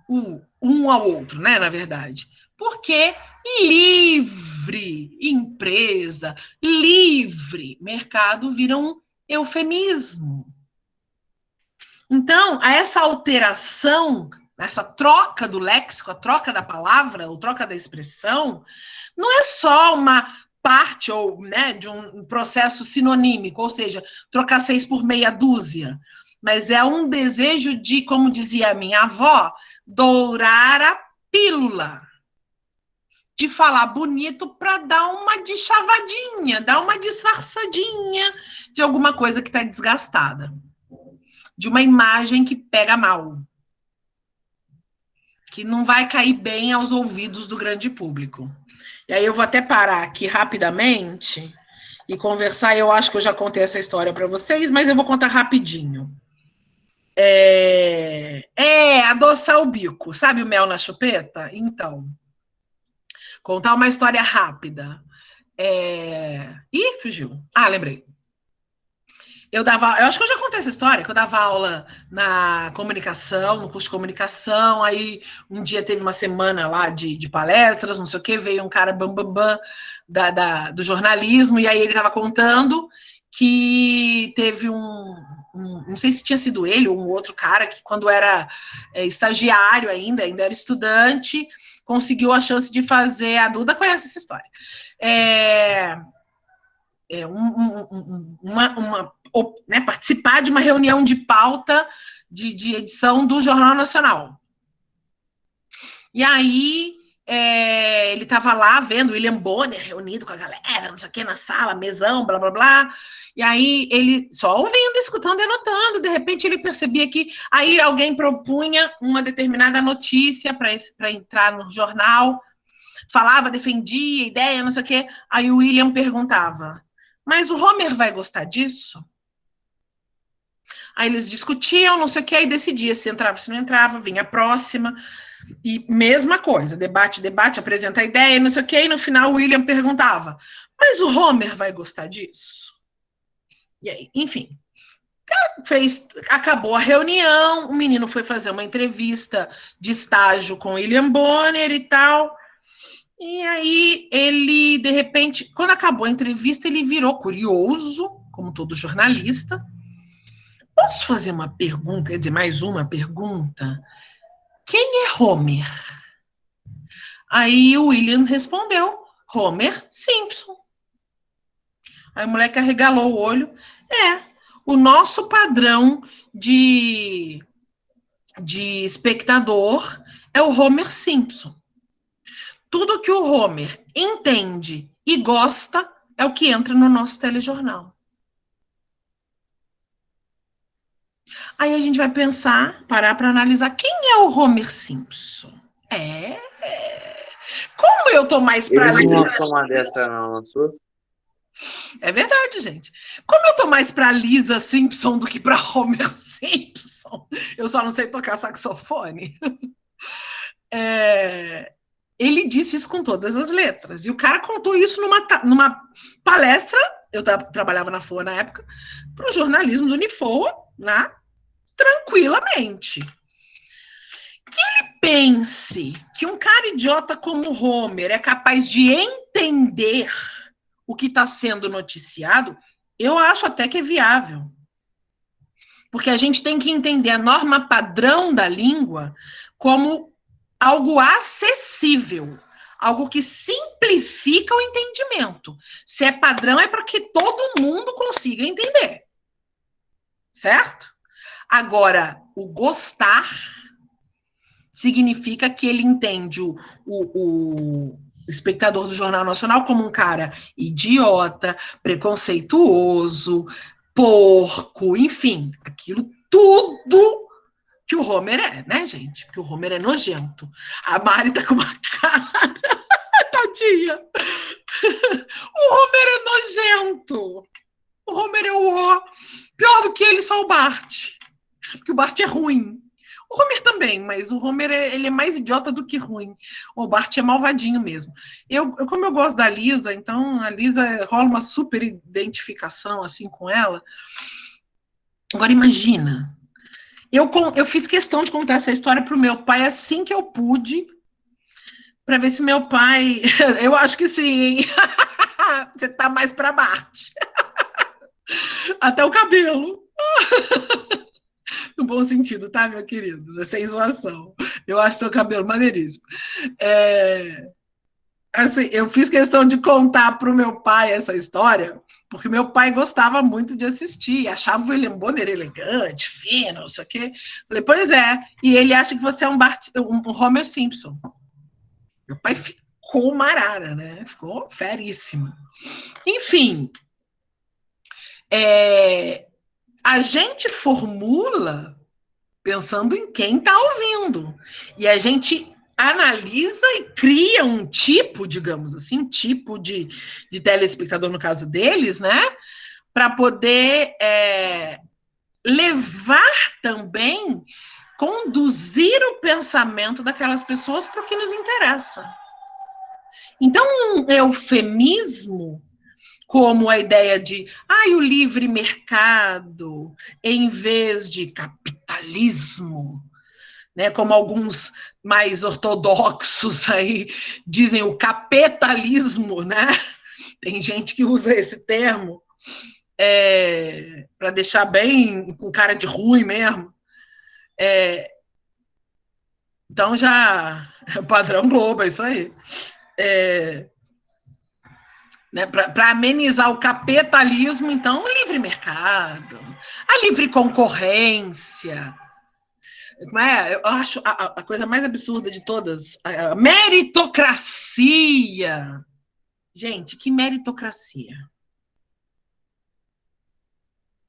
Speaker 1: um ao outro, né, na verdade. Porque livre empresa, livre mercado viram um eufemismo. Então, essa alteração, essa troca do léxico, a troca da palavra, ou troca da expressão, não é só uma parte ou, né, de um processo sinonímico, ou seja, trocar 6 por meia dúzia, mas é um desejo de, como dizia a minha avó, dourar a pílula, de falar bonito para dar uma deschavadinha, dar uma disfarçadinha de alguma coisa que está desgastada, de uma imagem que pega mal, que não vai cair bem aos ouvidos do grande público. E aí eu vou até parar aqui rapidamente e conversar. Eu acho que eu já contei essa história para vocês, mas eu vou contar rapidinho. Adoçar o bico. Sabe o mel na chupeta? Então, contar uma história rápida. Ih, fugiu. Ah, lembrei. Eu acho que eu já contei essa história, que eu dava aula na comunicação, no curso de comunicação, aí um dia teve uma semana lá de palestras, não sei o quê, veio um cara bambambam do jornalismo, e aí ele estava contando que teve não sei se tinha sido ele ou um outro cara, que quando era estagiário ainda era estudante, conseguiu a chance de fazer, a Duda conhece essa história, participar de uma reunião de pauta de edição do Jornal Nacional. E aí ele estava lá vendo o William Bonner reunido com a galera, não sei o que, na sala, mesão, blá, blá, blá. E aí ele só ouvindo, escutando e anotando. De repente ele percebia que aí alguém propunha uma determinada notícia para entrar no jornal, falava, defendia ideia, não sei o que. Aí o William perguntava: mas o Homer vai gostar disso? Aí eles discutiam, não sei o que, aí decidia se entrava, se não entrava, vinha a próxima, e mesma coisa, debate, apresenta a ideia, não sei o que, e no final o William perguntava: mas o Homer vai gostar disso? E aí, enfim, acabou a reunião, o menino foi fazer uma entrevista de estágio com o William Bonner e tal, e aí ele, de repente, quando acabou a entrevista, ele virou curioso, como todo jornalista. Posso fazer uma pergunta, quer dizer, mais uma pergunta? Quem é Homer? Aí o William respondeu: Homer Simpson. Aí o moleque arregalou o olho. O nosso padrão de espectador é o Homer Simpson. Tudo que o Homer entende e gosta é o que entra no nosso telejornal. Aí a gente vai parar para analisar quem é o Homer Simpson. Como eu tô mais para
Speaker 6: Ele não lançou uma dessa, não lançou?
Speaker 1: É verdade, gente. Como eu tô mais para Lisa Simpson do que para Homer Simpson, eu só não sei tocar saxofone. Ele disse isso com todas as letras. E o cara contou isso numa palestra. Eu trabalhava na FOA na época, para o jornalismo do Unifoa, né? Tranquilamente. Que ele pense que um cara idiota como Homer é capaz de entender o que está sendo noticiado, eu acho até que é viável. Porque a gente tem que entender a norma padrão da língua como algo acessível, algo que simplifica o entendimento. Se é padrão, é para que todo mundo consiga entender. Certo? Agora, o gostar significa que ele entende o espectador do Jornal Nacional como um cara idiota, preconceituoso, porco, enfim, aquilo tudo que o Homer é, né, gente? Porque o Homer é nojento. A Mari tá com uma cara... Tadinha! O Homer é nojento! O Homer é o... Pior do que ele, só o Bart. Porque o Bart é ruim. O Homer também, mas o Homer ele é mais idiota do que ruim. O Bart é malvadinho mesmo. Como eu gosto da Lisa, então a Lisa rola uma super identificação assim com ela. Agora imagina, eu fiz questão de contar essa história para o meu pai assim que eu pude, para ver se meu pai... Eu acho que sim, hein? Você tá mais para Bart. Até o cabelo. No bom sentido, tá, meu querido? Sem zoação. Eu acho seu cabelo maneiríssimo. Assim, eu fiz questão de contar para o meu pai essa história, porque meu pai gostava muito de assistir, achava o William Bonner elegante, fino, não sei o quê. Falei, pois é, e ele acha que você é um Homer Simpson. Meu pai ficou marara, né? Ficou feríssimo. Enfim, a gente formula pensando em quem está ouvindo. E a gente analisa e cria um tipo, digamos assim, um tipo de telespectador, no caso deles, né? Para poder levar também, conduzir o pensamento daquelas pessoas para o que nos interessa. Então, um eufemismo, como a ideia de o livre mercado, em vez de capitalismo, né, como alguns mais ortodoxos aí dizem, o capitalismo, né? Tem gente que usa esse termo para deixar bem com cara de ruim mesmo. Então já é o padrão Globo, é isso aí. Né, para amenizar o capitalismo, então, o livre mercado, a livre concorrência. Eu acho a coisa mais absurda de todas, a meritocracia. Gente, que meritocracia?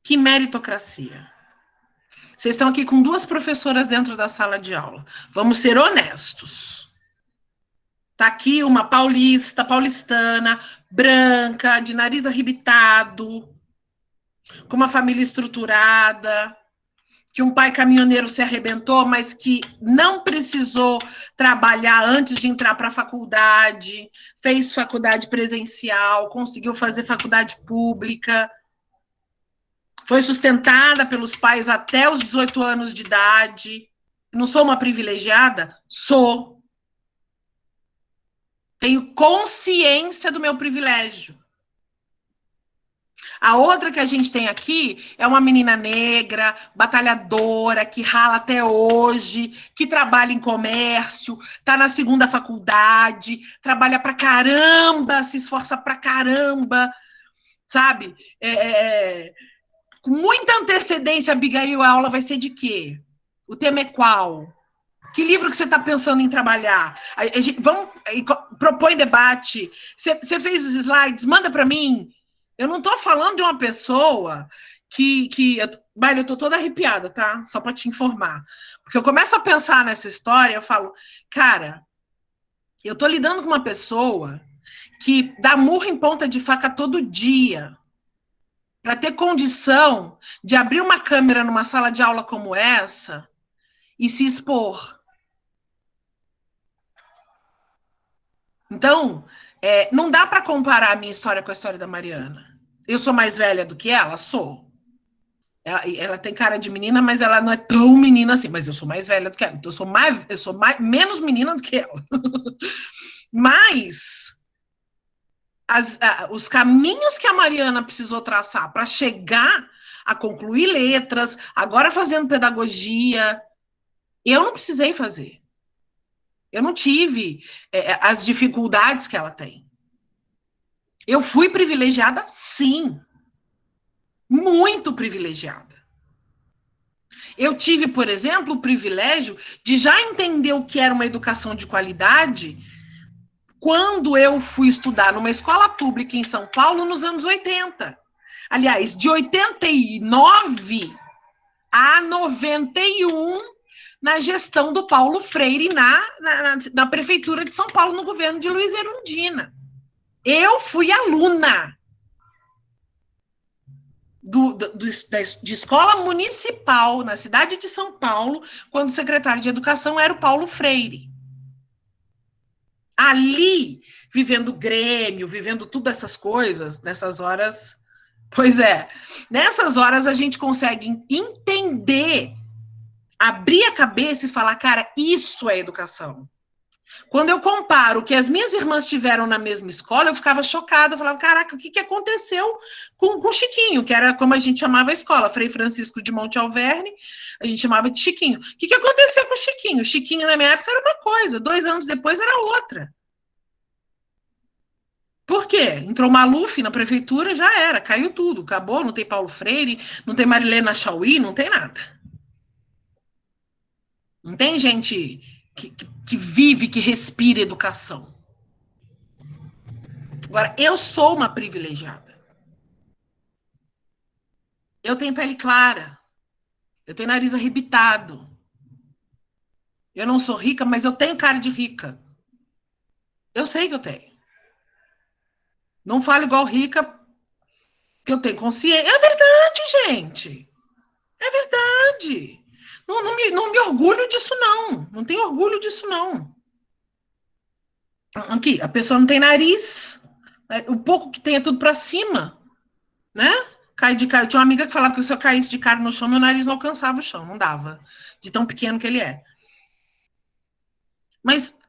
Speaker 1: Que meritocracia? Vocês estão aqui com 2 professoras dentro da sala de aula. Vamos ser honestos. Está aqui uma paulistana, branca, de nariz arrebitado, com uma família estruturada, que um pai caminhoneiro se arrebentou, mas que não precisou trabalhar antes de entrar para a faculdade, fez faculdade presencial, conseguiu fazer faculdade pública, foi sustentada pelos pais até os 18 anos de idade. Não sou uma privilegiada? Sou. Tenho consciência do meu privilégio. A outra que a gente tem aqui é uma menina negra, batalhadora, que rala até hoje, que trabalha em comércio, tá na 2ª faculdade, trabalha pra caramba, se esforça pra caramba, sabe? Com muita antecedência, Abigail, a aula vai ser de quê? O tema é qual? Que livro que você está pensando em trabalhar? Vamos, propõe debate. Você fez os slides? Manda para mim. Eu não estou falando de uma pessoa eu estou toda arrepiada, tá? Só para te informar. Porque eu começo a pensar nessa história, eu falo, cara, eu estou lidando com uma pessoa que dá murro em ponta de faca todo dia para ter condição de abrir uma câmera numa sala de aula como essa e se expor. Então, não dá para comparar a minha história com a história da Mariana. Eu sou mais velha do que ela? Sou. Ela tem cara de menina, mas ela não é tão menina assim. Mas eu sou mais velha do que ela. Então, eu sou menos menina do que ela. Mas os caminhos que a Mariana precisou traçar para chegar a concluir letras, agora fazendo pedagogia, eu não precisei fazer. Eu não tive as dificuldades que ela tem. Eu fui privilegiada, sim. Muito privilegiada. Eu tive, por exemplo, o privilégio de já entender o que era uma educação de qualidade quando eu fui estudar numa escola pública em São Paulo nos anos 80. Aliás, de 89 a 91, na gestão do Paulo Freire na Prefeitura de São Paulo, no governo de Luiz Erundina. Eu fui aluna de escola municipal na cidade de São Paulo, quando o secretário de Educação era o Paulo Freire. Ali, vivendo Grêmio, vivendo todas essas coisas, nessas horas... Pois é, nessas horas a gente consegue entender, abrir a cabeça e falar, cara, isso é educação. Quando eu comparo o que as minhas irmãs tiveram na mesma escola, eu ficava chocada, eu falava, caraca, o que aconteceu com o Chiquinho, que era como a gente chamava a escola, Frei Francisco de Monte Alverne, a gente chamava de Chiquinho. O que aconteceu com o Chiquinho? O Chiquinho, na minha época, era uma coisa, 2 anos depois era outra. Por quê? Entrou Maluf na prefeitura, já era, caiu tudo, acabou, não tem Paulo Freire, não tem Marilena Chauí, não tem nada. Não tem gente que vive, que respira educação. Agora, eu sou uma privilegiada. Eu tenho pele clara. Eu tenho nariz arrebitado. Eu não sou rica, mas eu tenho cara de rica. Eu sei que eu tenho. Não falo igual rica, que eu tenho consciência. É verdade, gente. É verdade. Não me orgulho disso, não. Não tenho orgulho disso, não. Aqui, a pessoa não tem nariz. O pouco que tem é tudo para cima. Né? Cai de cara. Eu tinha uma amiga que falava que se eu caísse de cara no chão, meu nariz não alcançava o chão. Não dava. De tão pequeno que ele é. Mas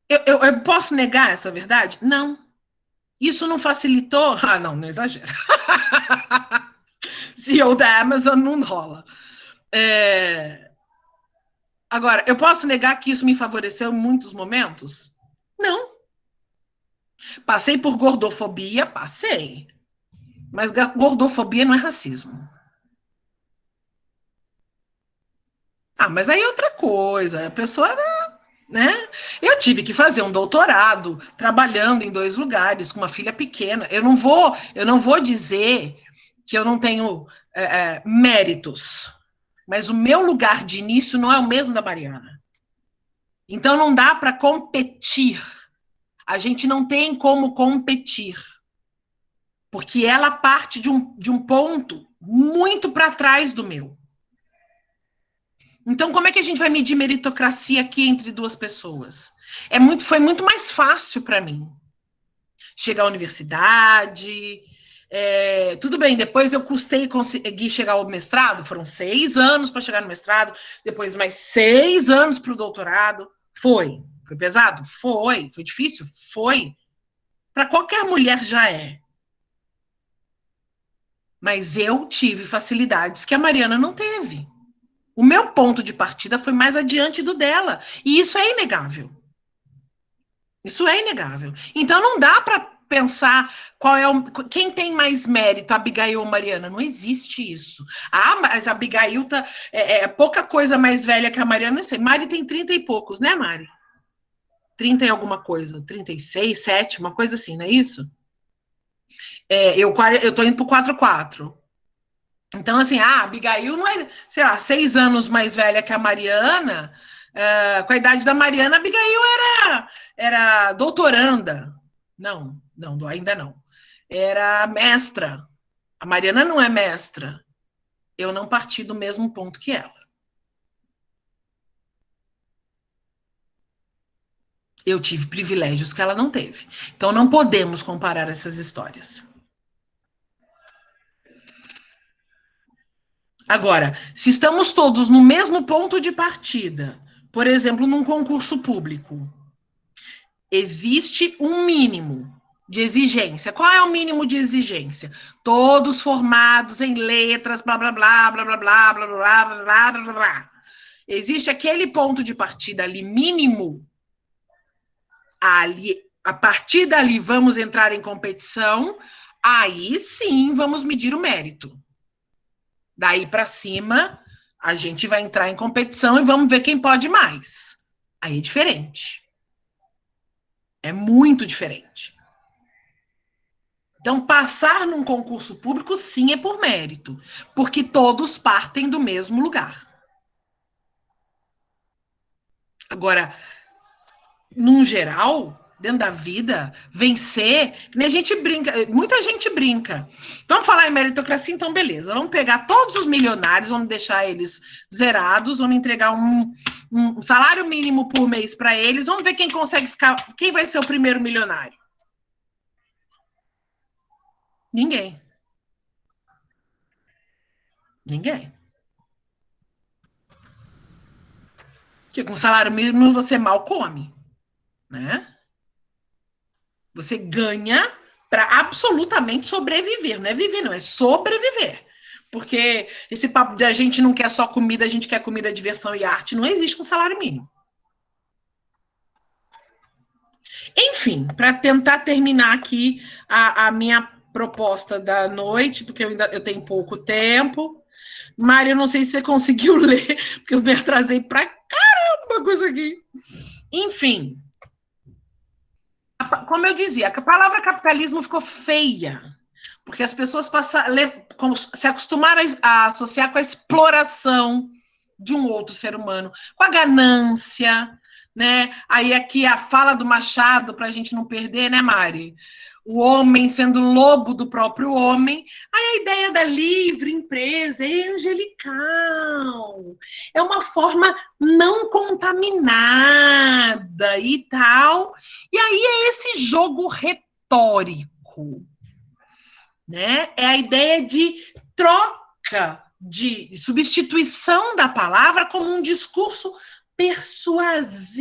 Speaker 1: eu posso negar essa verdade? Não. Isso não facilitou? Ah, não exagera. CEO da Amazon não rola. Agora, eu posso negar que isso me favoreceu em muitos momentos? Não. Passei por gordofobia? Passei. Mas gordofobia não é racismo. Ah, mas aí é outra coisa. A pessoa, né? Eu tive que fazer um doutorado, trabalhando em 2 lugares, com uma filha pequena. Eu não vou dizer que eu não tenho méritos, mas o meu lugar de início não é o mesmo da Mariana. Então não dá para competir. A gente não tem como competir, porque ela parte de um ponto muito para trás do meu. Então, como é que a gente vai medir meritocracia aqui entre 2 pessoas? Foi muito mais fácil para mim chegar à universidade. Tudo bem, depois eu custei conseguir chegar ao mestrado, foram 6 anos para chegar no mestrado, depois mais 6 anos para o doutorado. Foi pesado? Foi difícil? Foi. Para qualquer mulher já é. Mas eu tive facilidades que a Mariana não teve. O meu ponto de partida foi mais adiante do dela. E isso é inegável. Isso é inegável. Então não dá para pensar quem tem mais mérito, Abigail ou Mariana. Não existe isso. Ah, mas a Abigail é pouca coisa mais velha que a Mariana. Não sei. Mari tem 30 e poucos, né, Mari? 30 e alguma coisa. 36, 7, uma coisa assim, não é isso? Eu tô indo pro 4-4. Então, assim, a Abigail não é, sei lá, 6 anos mais velha que a Mariana. Com a idade da Mariana, a Abigail era doutoranda. Não, ainda não. Era mestra. A Mariana não é mestra. Eu não parti do mesmo ponto que ela. Eu tive privilégios que ela não teve. Então, não podemos comparar essas histórias. Agora, se estamos todos no mesmo ponto de partida, por exemplo, num concurso público, existe um mínimo de exigência. Qual é o mínimo de exigência? Todos formados em letras, blá, blá, blá, blá, blá, blá, blá, blá, blá, blá, blá, blá. Existe aquele ponto de partida ali mínimo. Ali, a partir dali, vamos entrar em competição. Aí sim, vamos medir o mérito. Daí para cima, a gente vai entrar em competição e vamos ver quem pode mais. Aí é diferente. É muito diferente. Então, passar num concurso público, sim, é por mérito, porque todos partem do mesmo lugar. Agora, num geral, dentro da vida, vencer, a gente brinca, muita gente brinca. Vamos falar em meritocracia, então beleza. Vamos pegar todos os milionários, vamos deixar eles zerados, vamos entregar um salário mínimo por mês para eles, vamos ver quem consegue ficar, quem vai ser o primeiro milionário. Ninguém. Porque com salário mínimo você mal come, né? Você ganha para absolutamente sobreviver. Não é viver, não, é sobreviver. Porque esse papo de a gente não quer só comida, a gente quer comida, diversão e arte, não existe com salário mínimo. Enfim, para tentar terminar aqui a minha proposta da noite, porque eu tenho pouco tempo. Mário, eu não sei se você conseguiu ler, porque eu me atrasei pra caramba com isso aqui. Enfim, como eu dizia, a palavra capitalismo ficou feia, porque as pessoas se acostumaram a associar com a exploração de um outro ser humano, com a ganância, né? Aí aqui a fala do Machado, para a gente não perder, né, Mari? O homem sendo lobo do próprio homem. Aí a ideia da livre empresa é angelical. É uma forma não contaminada e tal. E aí é esse jogo retórico, né? É a ideia de troca, de substituição da palavra como um discurso persuasivo,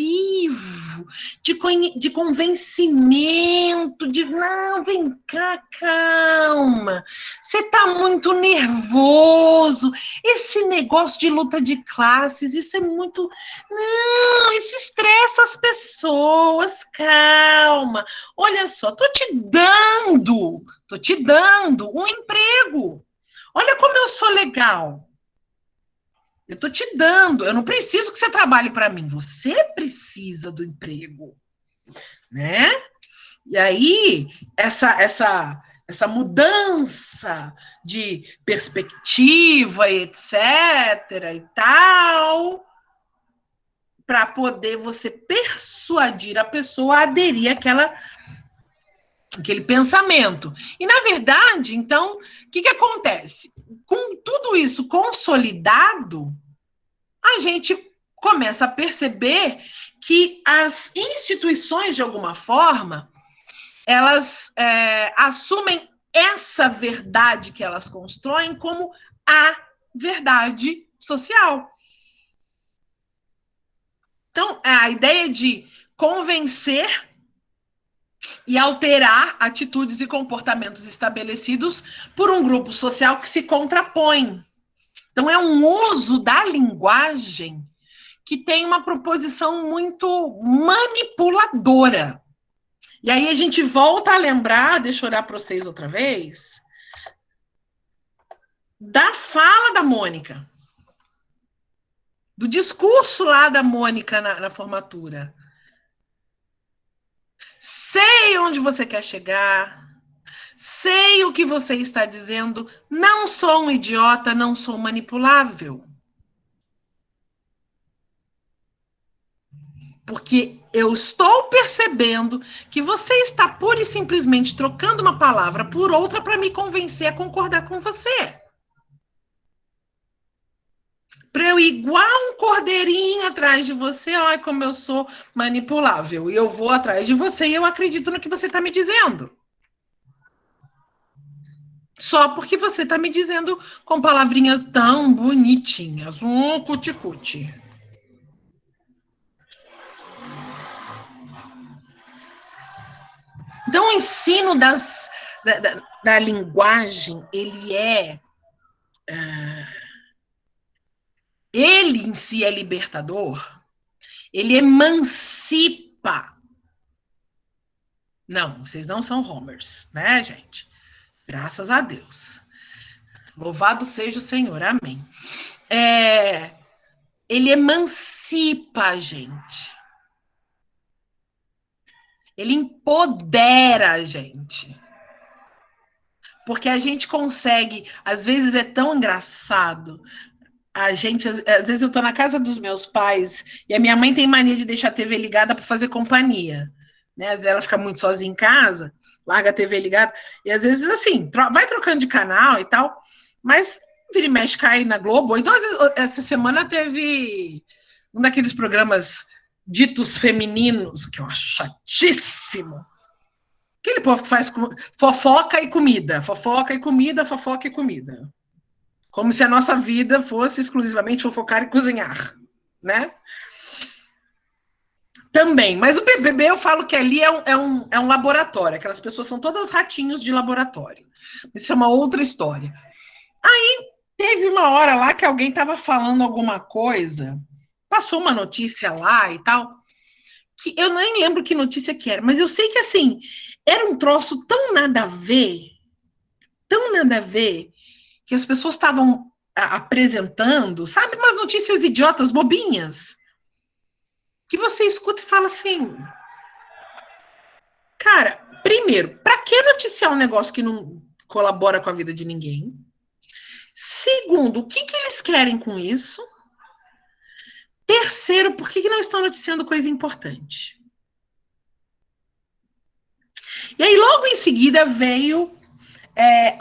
Speaker 1: de convencimento, de não, vem cá, calma, você está muito nervoso, esse negócio de luta de classes, isso é muito, não, isso estressa as pessoas, calma, olha só, tô te dando um emprego, olha como eu sou legal. Eu estou te dando, eu não preciso que você trabalhe para mim, você precisa do emprego, né? E aí, essa mudança de perspectiva, etc. e tal, para poder você persuadir a pessoa a aderir àquele pensamento. E, na verdade, então, o que acontece? Com tudo isso consolidado, a gente começa a perceber que as instituições, de alguma forma, elas assumem essa verdade que elas constroem como a verdade social. Então, a ideia de convencer e alterar atitudes e comportamentos estabelecidos por um grupo social que se contrapõe. Então, é um uso da linguagem que tem uma proposição muito manipuladora. E aí a gente volta a lembrar, deixa eu olhar para vocês outra vez, da fala da Mônica, do discurso lá da Mônica na formatura. Sei onde você quer chegar, sei o que você está dizendo, não sou um idiota, não sou manipulável. Porque eu estou percebendo que você está pura e simplesmente trocando uma palavra por outra para me convencer a concordar com você. Para eu ir igual um cordeirinho atrás de você, olha como eu sou manipulável. E eu vou atrás de você e eu acredito no que você está me dizendo. Só porque você está me dizendo com palavrinhas tão bonitinhas. Cuti-cuti. Então, o ensino da linguagem, ele em si é libertador, ele emancipa. Não, vocês não são Homers, né, gente? Graças a Deus. Louvado seja o Senhor, amém. Ele emancipa a gente. Ele empodera a gente. Porque a gente consegue, às vezes é tão engraçado, às vezes eu tô na casa dos meus pais e a minha mãe tem mania de deixar a TV ligada para fazer companhia, né? Às vezes ela fica muito sozinha em casa, larga a TV ligada, e às vezes assim, vai trocando de canal e tal, mas vira e mexe, cai na Globo. Então, às vezes, essa semana teve um daqueles programas ditos femininos, que eu acho chatíssimo. Aquele povo que faz fofoca e comida, fofoca e comida, fofoca e comida. Como se a nossa vida fosse exclusivamente fofocar e cozinhar, né? Também, mas o BBB eu falo que ali é um laboratório, aquelas pessoas são todas ratinhos de laboratório. Isso é uma outra história. Aí teve uma hora lá que alguém estava falando alguma coisa, passou uma notícia lá e tal, que eu nem lembro que notícia que era, mas eu sei que assim, era um troço tão nada a ver, que as pessoas estavam apresentando, sabe, umas notícias idiotas, bobinhas, que você escuta e fala assim, cara, primeiro, para que noticiar um negócio que não colabora com a vida de ninguém? Segundo, o que eles querem com isso? Terceiro, por que não estão noticiando coisa importante? E aí, logo em seguida, veio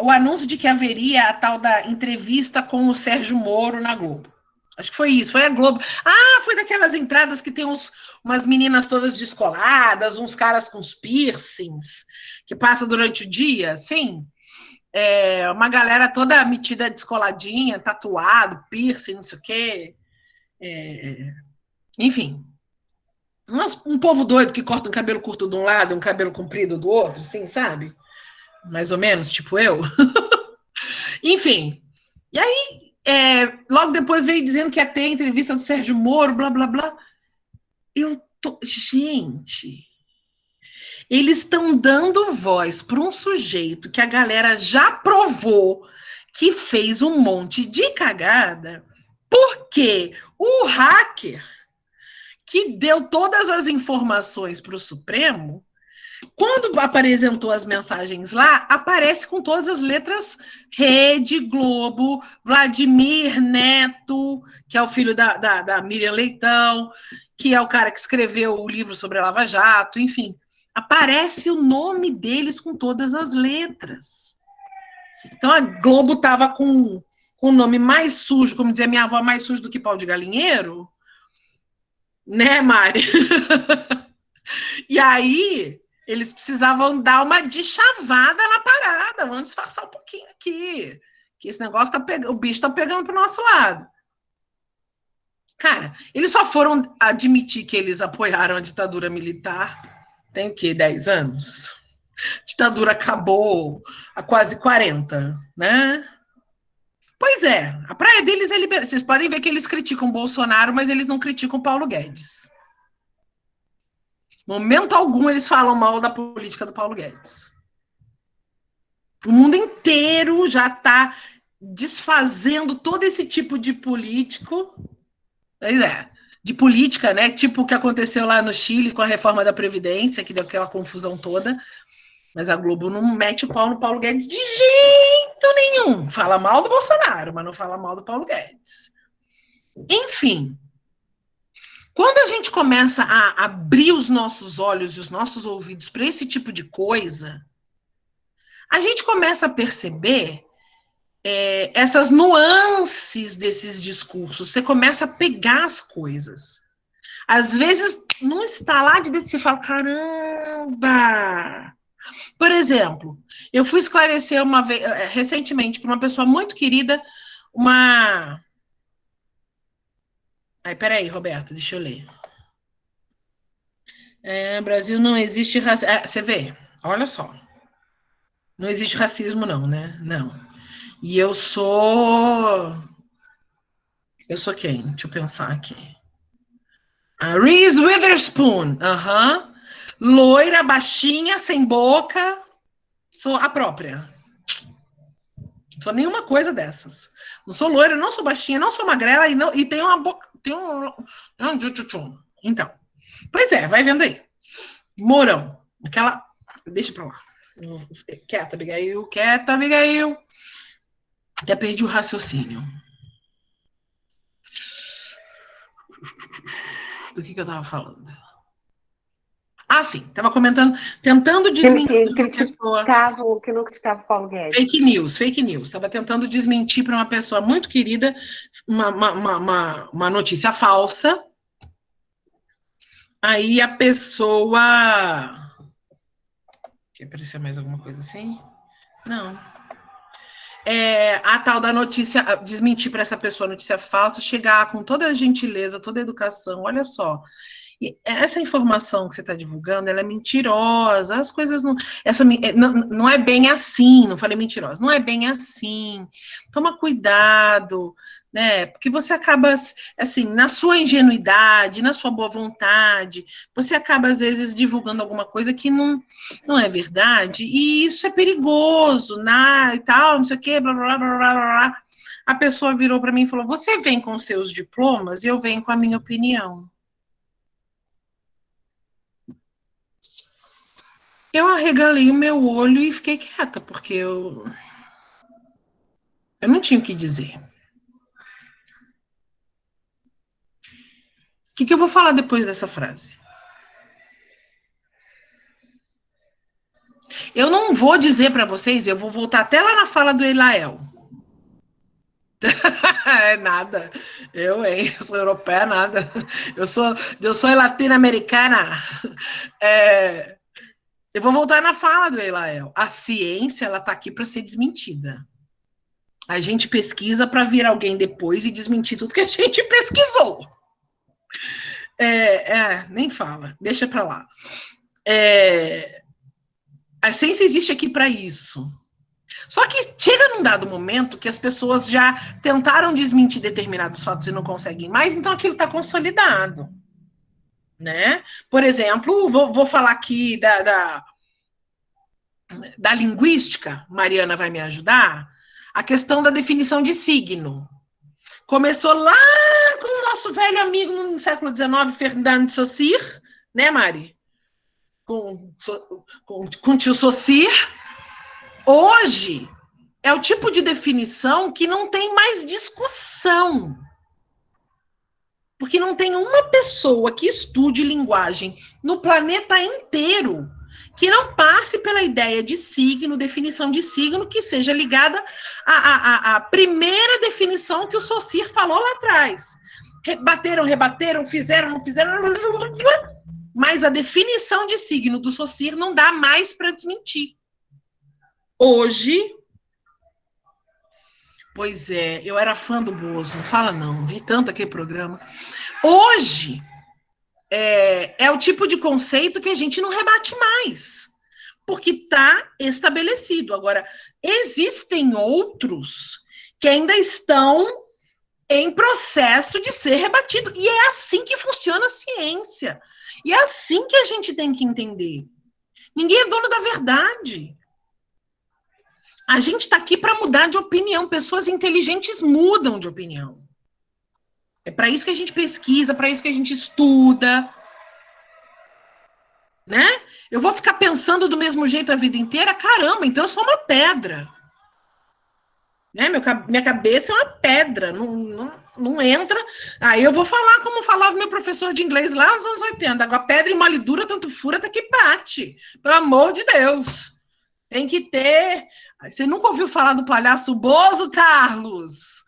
Speaker 1: o anúncio de que haveria a tal da entrevista com o Sérgio Moro na Globo. Acho que foi isso, foi a Globo. Ah, foi daquelas entradas que tem umas meninas todas descoladas, uns caras com os piercings, que passa durante o dia, sim. Uma galera toda metida descoladinha, tatuado, piercing, não sei o quê. Enfim. Um povo doido que corta um cabelo curto de um lado e um cabelo comprido do outro, assim, sabe? Mais ou menos, tipo eu. Enfim. E aí, logo depois veio dizendo que ia ter a entrevista do Sérgio Moro, blá, blá, blá. Gente, eles estão dando voz para um sujeito que a galera já provou que fez um monte de cagada, porque o hacker que deu todas as informações para o Supremo, quando apresentou as mensagens lá, aparece com todas as letras Rede Globo, Vladimir Neto, que é o filho da Miriam Leitão, que é o cara que escreveu o livro sobre a Lava Jato, enfim. Aparece o nome deles com todas as letras. Então a Globo estava com o nome mais sujo, como dizia minha avó, mais sujo do que pau de galinheiro, né, Mari? E aí eles precisavam dar uma deschavada na parada. Vamos disfarçar um pouquinho aqui. Que esse negócio o bicho tá pegando pro nosso lado. Cara, eles só foram admitir que eles apoiaram a ditadura militar tem o quê? 10 anos? A ditadura acabou há quase 40, né? Pois é, a praia deles é liberar. Vocês podem ver que eles criticam Bolsonaro, mas eles não criticam Paulo Guedes. Momento algum eles falam mal da política do Paulo Guedes. O mundo inteiro já está desfazendo todo esse tipo de político. Pois é, de política, né? Tipo o que aconteceu lá no Chile com a reforma da Previdência, que deu aquela confusão toda. Mas a Globo não mete o pau no Paulo Guedes de jeito nenhum. Fala mal do Bolsonaro, mas não fala mal do Paulo Guedes. Enfim, quando a gente começa a abrir os nossos olhos e os nossos ouvidos para esse tipo de coisa, a gente começa a perceber essas nuances desses discursos. Você começa a pegar as coisas. Às vezes, num estalar de dedo, você fala, caramba! Por exemplo, eu fui esclarecer uma vez, recentemente, para uma pessoa muito querida, uma... Peraí, Roberto, deixa eu ler. Brasil não existe racismo. Você vê, olha só. Não existe racismo, não, né? Não. E eu sou quem? Deixa eu pensar aqui. A Reese Witherspoon. Loira, baixinha, sem boca. Sou a própria. Não sou nenhuma coisa dessas. Não sou loira, não sou baixinha, não sou magrela e tenho uma boca. Então. Pois é, vai vendo aí. Mourão. Aquela. Deixa pra lá. Quieta, Abigail. Quieta, Abigail. Já perdi o raciocínio. Do que eu tava falando? Ah, sim. Tava comentando, tentando desmentir
Speaker 4: uma pessoa... Que não criticava o Paulo Guedes.
Speaker 1: Fake news. Tava tentando desmentir para uma pessoa muito querida uma notícia falsa. Aí a pessoa... Quer aparecer mais alguma coisa assim? Não. A tal da notícia, desmentir para essa pessoa a notícia falsa, chegar com toda a gentileza, toda a educação, olha só, essa informação que você está divulgando, ela é mentirosa, as coisas não é bem assim, não falei mentirosa, não é bem assim, toma cuidado, né, porque você acaba, assim, na sua ingenuidade, na sua boa vontade, você acaba, às vezes, divulgando alguma coisa que não é verdade, e isso é perigoso, e tal, não sei o quê, blá, blá, blá, blá, blá. A pessoa virou para mim e falou, você vem com seus diplomas e eu venho com a minha opinião. Eu arregalei o meu olho e fiquei quieta, porque eu não tinha o que dizer. que eu vou falar depois dessa frase? Eu não vou dizer para vocês, eu vou voltar até lá na fala do Elael. É nada. Eu sou europeia, nada. Eu sou latino-americana. Eu vou voltar na fala do Elael. A ciência, ela tá aqui para ser desmentida. A gente pesquisa para vir alguém depois e desmentir tudo que a gente pesquisou. Nem fala, deixa para lá. A ciência existe aqui para isso. Só que chega num dado momento que as pessoas já tentaram desmentir determinados fatos e não conseguem mais, então aquilo está consolidado. Né? Por exemplo, vou falar aqui da linguística, Mariana vai me ajudar, a questão da definição de signo. Começou lá com o nosso velho amigo no século XIX, Fernand de Saussure, né, Mari? Com o tio Saussure. Hoje, é o tipo de definição que não tem mais discussão. Porque não tem uma pessoa que estude linguagem no planeta inteiro que não passe pela ideia de signo, definição de signo, que seja ligada à primeira definição que o Saussure falou lá atrás. Rebateram, fizeram, não fizeram... Mas a definição de signo do Saussure não dá mais para desmentir. Hoje... Pois é, eu era fã do Bozo, não fala não, vi tanto aquele programa. Hoje, é o tipo de conceito que a gente não rebate mais, porque está estabelecido. Agora, existem outros que ainda estão em processo de ser rebatido, e é assim que funciona a ciência, e é assim que a gente tem que entender. Ninguém é dono da verdade. A gente está aqui para mudar de opinião. Pessoas inteligentes mudam de opinião. É para isso que a gente pesquisa, para isso que a gente estuda. Né? Eu vou ficar pensando do mesmo jeito a vida inteira? Caramba, então eu sou uma pedra. Né? Minha cabeça é uma pedra. Não entra. Aí eu vou falar como falava meu professor de inglês lá nos anos 80. Agora, pedra e molidura, tanto fura até que bate. Pelo amor de Deus. Tem que ter... Você nunca ouviu falar do palhaço Bozo, Carlos?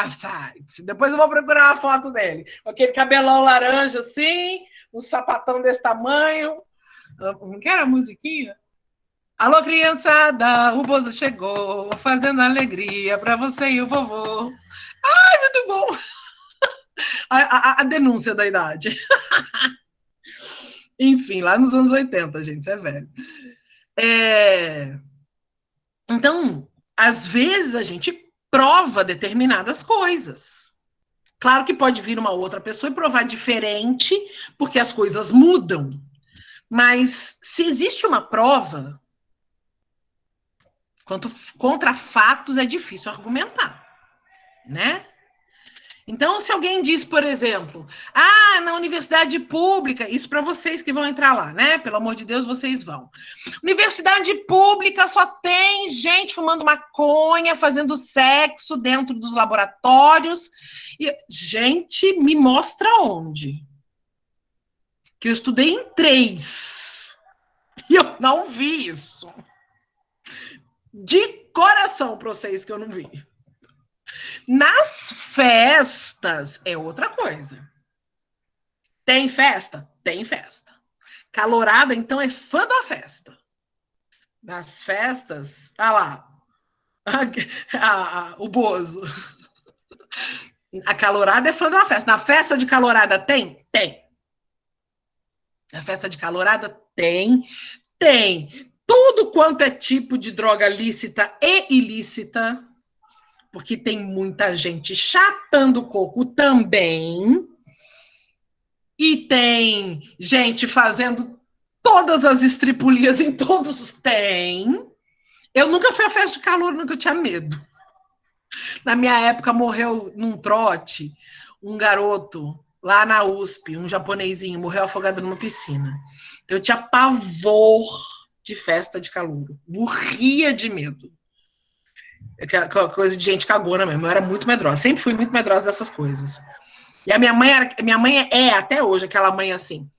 Speaker 1: Sai. Depois eu vou procurar uma foto dele. Com aquele cabelão laranja assim, um sapatão desse tamanho. Não quer a musiquinha? Alô, criançada, o Bozo chegou, fazendo alegria para você e o vovô. Ai, muito bom! A denúncia da idade. Enfim, lá nos anos 80, gente, isso é velho. Então, às vezes a gente prova determinadas coisas. Claro que pode vir uma outra pessoa e provar diferente, porque as coisas mudam. Mas se existe uma prova, contra fatos é difícil argumentar, né? Então, se alguém diz, por exemplo, na universidade pública, isso para vocês que vão entrar lá, né? Pelo amor de Deus, vocês vão. Universidade pública só tem gente fumando maconha, fazendo sexo dentro dos laboratórios. E, gente, me mostra onde. Que eu estudei em 3. E eu não vi isso. De coração para vocês que eu não vi. Nas festas é outra coisa. Tem festa? Tem festa. Calorada, então, é fã da festa. Nas festas, lá, o Bozo. A calorada é fã da festa. Na festa de calorada tem? Tem. Na festa de calorada tem. Tem. Tudo quanto é tipo de droga lícita e ilícita, porque tem muita gente chapando coco também, e tem gente fazendo todas as estripulias em todos tem. Eu nunca fui à festa de calor, nunca eu tinha medo. Na minha época morreu num trote um garoto lá na USP, um japonesinho, morreu afogado numa piscina. Eu tinha pavor de festa de calor, morria de medo. Coisa de gente cagona mesmo, eu era muito medrosa, sempre fui muito medrosa dessas coisas. E a minha mãe é até hoje aquela mãe assim.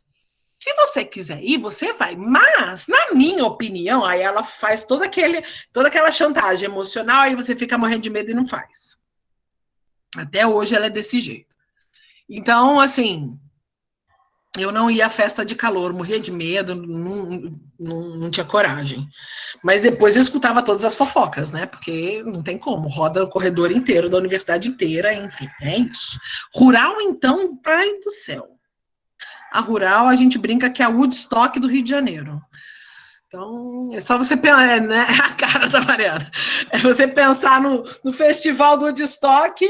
Speaker 1: Se você quiser ir, você vai. Mas, na minha opinião, aí ela faz toda aquela chantagem emocional, aí você fica morrendo de medo e não faz. Até hoje ela é desse jeito. Então, assim, eu não ia à festa de calor, morria de medo, não tinha coragem. Mas depois eu escutava todas as fofocas, né? Porque não tem como, roda o corredor inteiro da universidade inteira, enfim, é isso. Rural, então, pai do céu. A Rural, a gente brinca que é a Woodstock do Rio de Janeiro. Então, é só você pensar, né? A cara da Mariana. É você pensar no festival do Woodstock.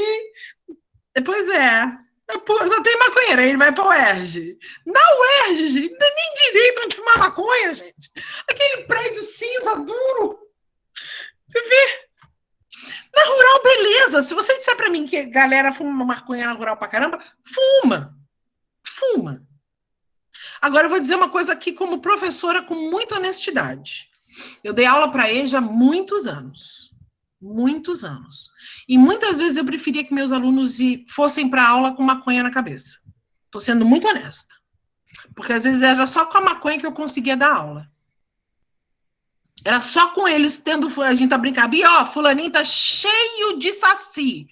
Speaker 1: Pois é. Só tem maconheiro, aí ele vai para a UERJ. Na UERJ, gente, não tem nem direito de fumar maconha, gente. Aquele prédio cinza, duro. Você vê? Na Rural, beleza. Se você disser para mim que a galera fuma maconha na Rural pra caramba, fuma. Fuma. Agora, eu vou dizer uma coisa aqui como professora com muita honestidade. Eu dei aula para EJA há muitos anos. Muitos anos. E muitas vezes eu preferia que meus alunos fossem para aula com maconha na cabeça. Estou sendo muito honesta. Porque às vezes era só com a maconha que eu conseguia dar aula. Era só com eles tendo... A gente tá brincando. E ó, fulaninho tá cheio de saci.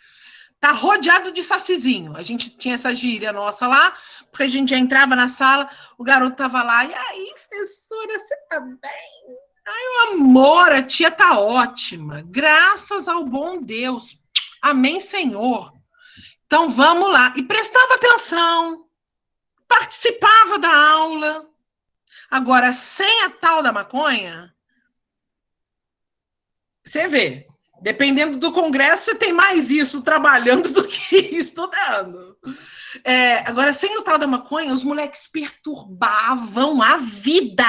Speaker 1: Tá rodeado de sacizinho. A gente tinha essa gíria nossa lá, porque a gente já entrava na sala, o garoto tava lá, e aí, professora, você tá bem? Ai, amor, a tia tá ótima. Graças ao bom Deus. Amém, Senhor. Então, vamos lá. E prestava atenção, participava da aula. Agora, sem a tal da maconha, você vê, dependendo do congresso, você tem mais isso trabalhando do que estudando. Agora, sem o tal da maconha, os moleques perturbavam a vida.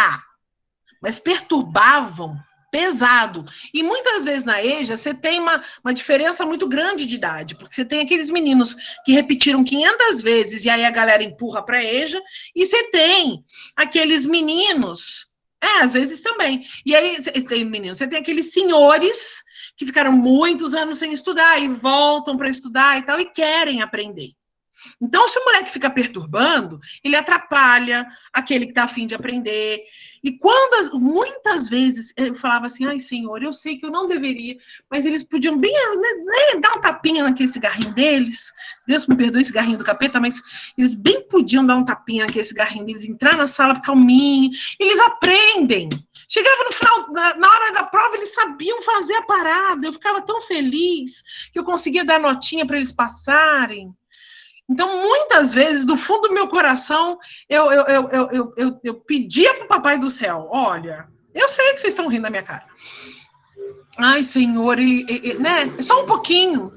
Speaker 1: Mas perturbavam pesado. E muitas vezes na EJA, você tem uma diferença muito grande de idade, porque você tem aqueles meninos que repetiram 500 vezes e aí a galera empurra para a EJA, e você tem aqueles meninos, às vezes também. E aí você tem aqueles senhores que ficaram muitos anos sem estudar e voltam para estudar e tal, e querem aprender. Então, se o moleque fica perturbando, ele atrapalha aquele que está a fim de aprender. E muitas vezes eu falava assim, ai, Senhor, eu sei que eu não deveria, mas eles podiam bem dar um tapinha naquele cigarrinho deles. Deus me perdoe esse cigarrinho do capeta, mas eles bem podiam dar um tapinha naquele cigarrinho deles, entrar na sala calminho. Eles aprendem. Chegava no final, na hora da prova, eles sabiam fazer a parada. Eu ficava tão feliz que eu conseguia dar notinha para eles passarem. Então, muitas vezes, do fundo do meu coração, eu pedia para o Papai do Céu, olha, eu sei que vocês estão rindo da minha cara. Ai, Senhor, né? Só um pouquinho.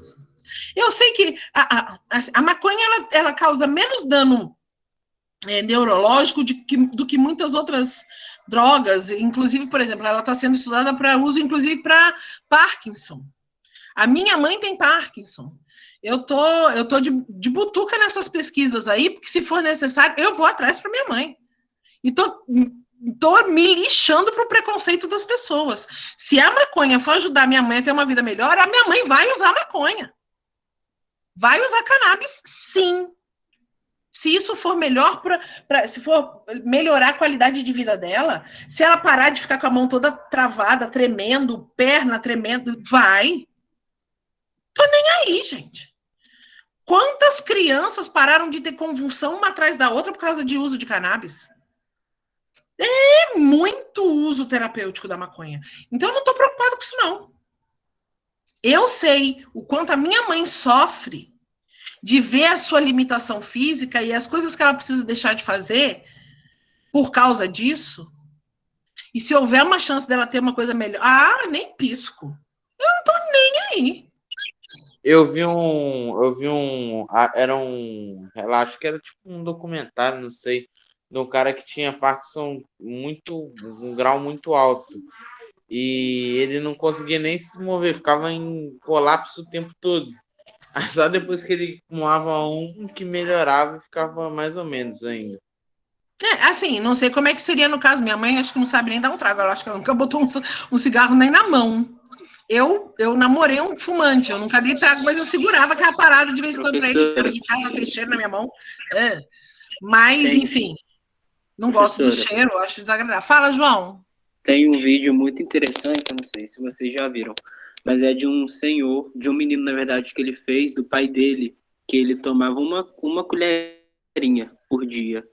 Speaker 1: Eu sei que a maconha, ela causa menos dano neurológico do que muitas outras drogas. Inclusive, por exemplo, ela está sendo estudada para uso, inclusive, para Parkinson. A minha mãe tem Parkinson. Eu tô de butuca nessas pesquisas aí, porque se for necessário, eu vou atrás para minha mãe. E tô me lixando para o preconceito das pessoas. Se a maconha for ajudar minha mãe a ter uma vida melhor, a minha mãe vai usar maconha. Vai usar cannabis, sim. Se isso for melhor se for melhorar a qualidade de vida dela, se ela parar de ficar com a mão toda travada, tremendo, perna tremendo, vai. Tô nem aí, gente. Quantas crianças pararam de ter convulsão uma atrás da outra por causa de uso de cannabis? É muito uso terapêutico da maconha. Então, eu não estou preocupado com isso, não. Eu sei o quanto a minha mãe sofre de ver a sua limitação física e as coisas que ela precisa deixar de fazer por causa disso. E se houver uma chance dela ter uma coisa melhor... nem pisco. Eu não estou nem aí.
Speaker 6: Eu vi era acho que era tipo um documentário, não sei, de um cara que tinha Parkinson um grau muito alto. E ele não conseguia nem se mover, ficava em colapso o tempo todo. Só depois que ele fumava que melhorava e ficava mais ou menos ainda.
Speaker 1: Assim, não sei como é que seria no caso. Minha mãe acho que não sabe nem dar um trago. Ela acho que ela nunca botou um cigarro nem na mão. eu namorei um fumante, eu nunca dei trago, mas eu segurava aquela parada de vez em quando pra ele, ficava irritado, aquele cheiro na minha mão. Mas, enfim, não gosto do cheiro, acho desagradável. Fala, João.
Speaker 5: Tem um vídeo muito interessante, eu não sei se vocês já viram, mas é de um senhor, de um menino, na verdade, que ele fez, do pai dele, que ele tomava uma colherinha por dia.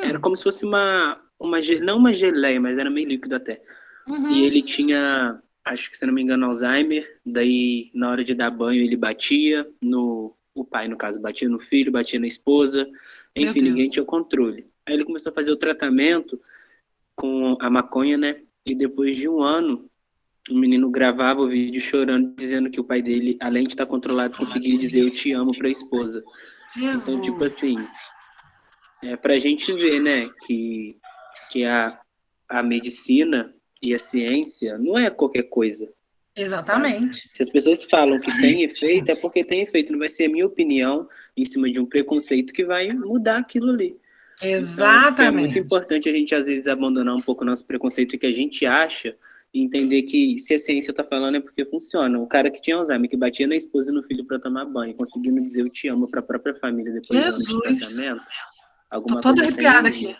Speaker 5: Era como se fosse não uma geleia, mas era meio líquido até. E ele tinha, acho que se não me engano, Alzheimer, daí na hora de dar banho ele batia o pai, no caso, batia no filho, batia na esposa, enfim, ninguém tinha controle. Aí ele começou a fazer o tratamento com a maconha, né? E depois de um ano, o menino gravava o vídeo chorando, dizendo que o pai dele, além de estar controlado, conseguia dizer eu te amo para a esposa.
Speaker 1: Jesus.
Speaker 5: Então, tipo assim, pra gente ver, né, que a medicina e a ciência não é qualquer coisa.
Speaker 1: Exatamente.
Speaker 5: Sabe? Se as pessoas falam que tem efeito, é porque tem efeito. Não vai ser a minha opinião em cima de um preconceito que vai mudar aquilo ali.
Speaker 1: Exatamente.
Speaker 5: Então, é muito importante a gente, às vezes, abandonar um pouco o nosso preconceito que a gente acha e entender que se a ciência está falando é porque funciona. O cara que tinha Alzheimer, que batia na esposa e no filho para tomar banho, conseguindo dizer eu te amo para a própria família depois de anos de tratamento.
Speaker 1: Tô toda arrepiada aqui.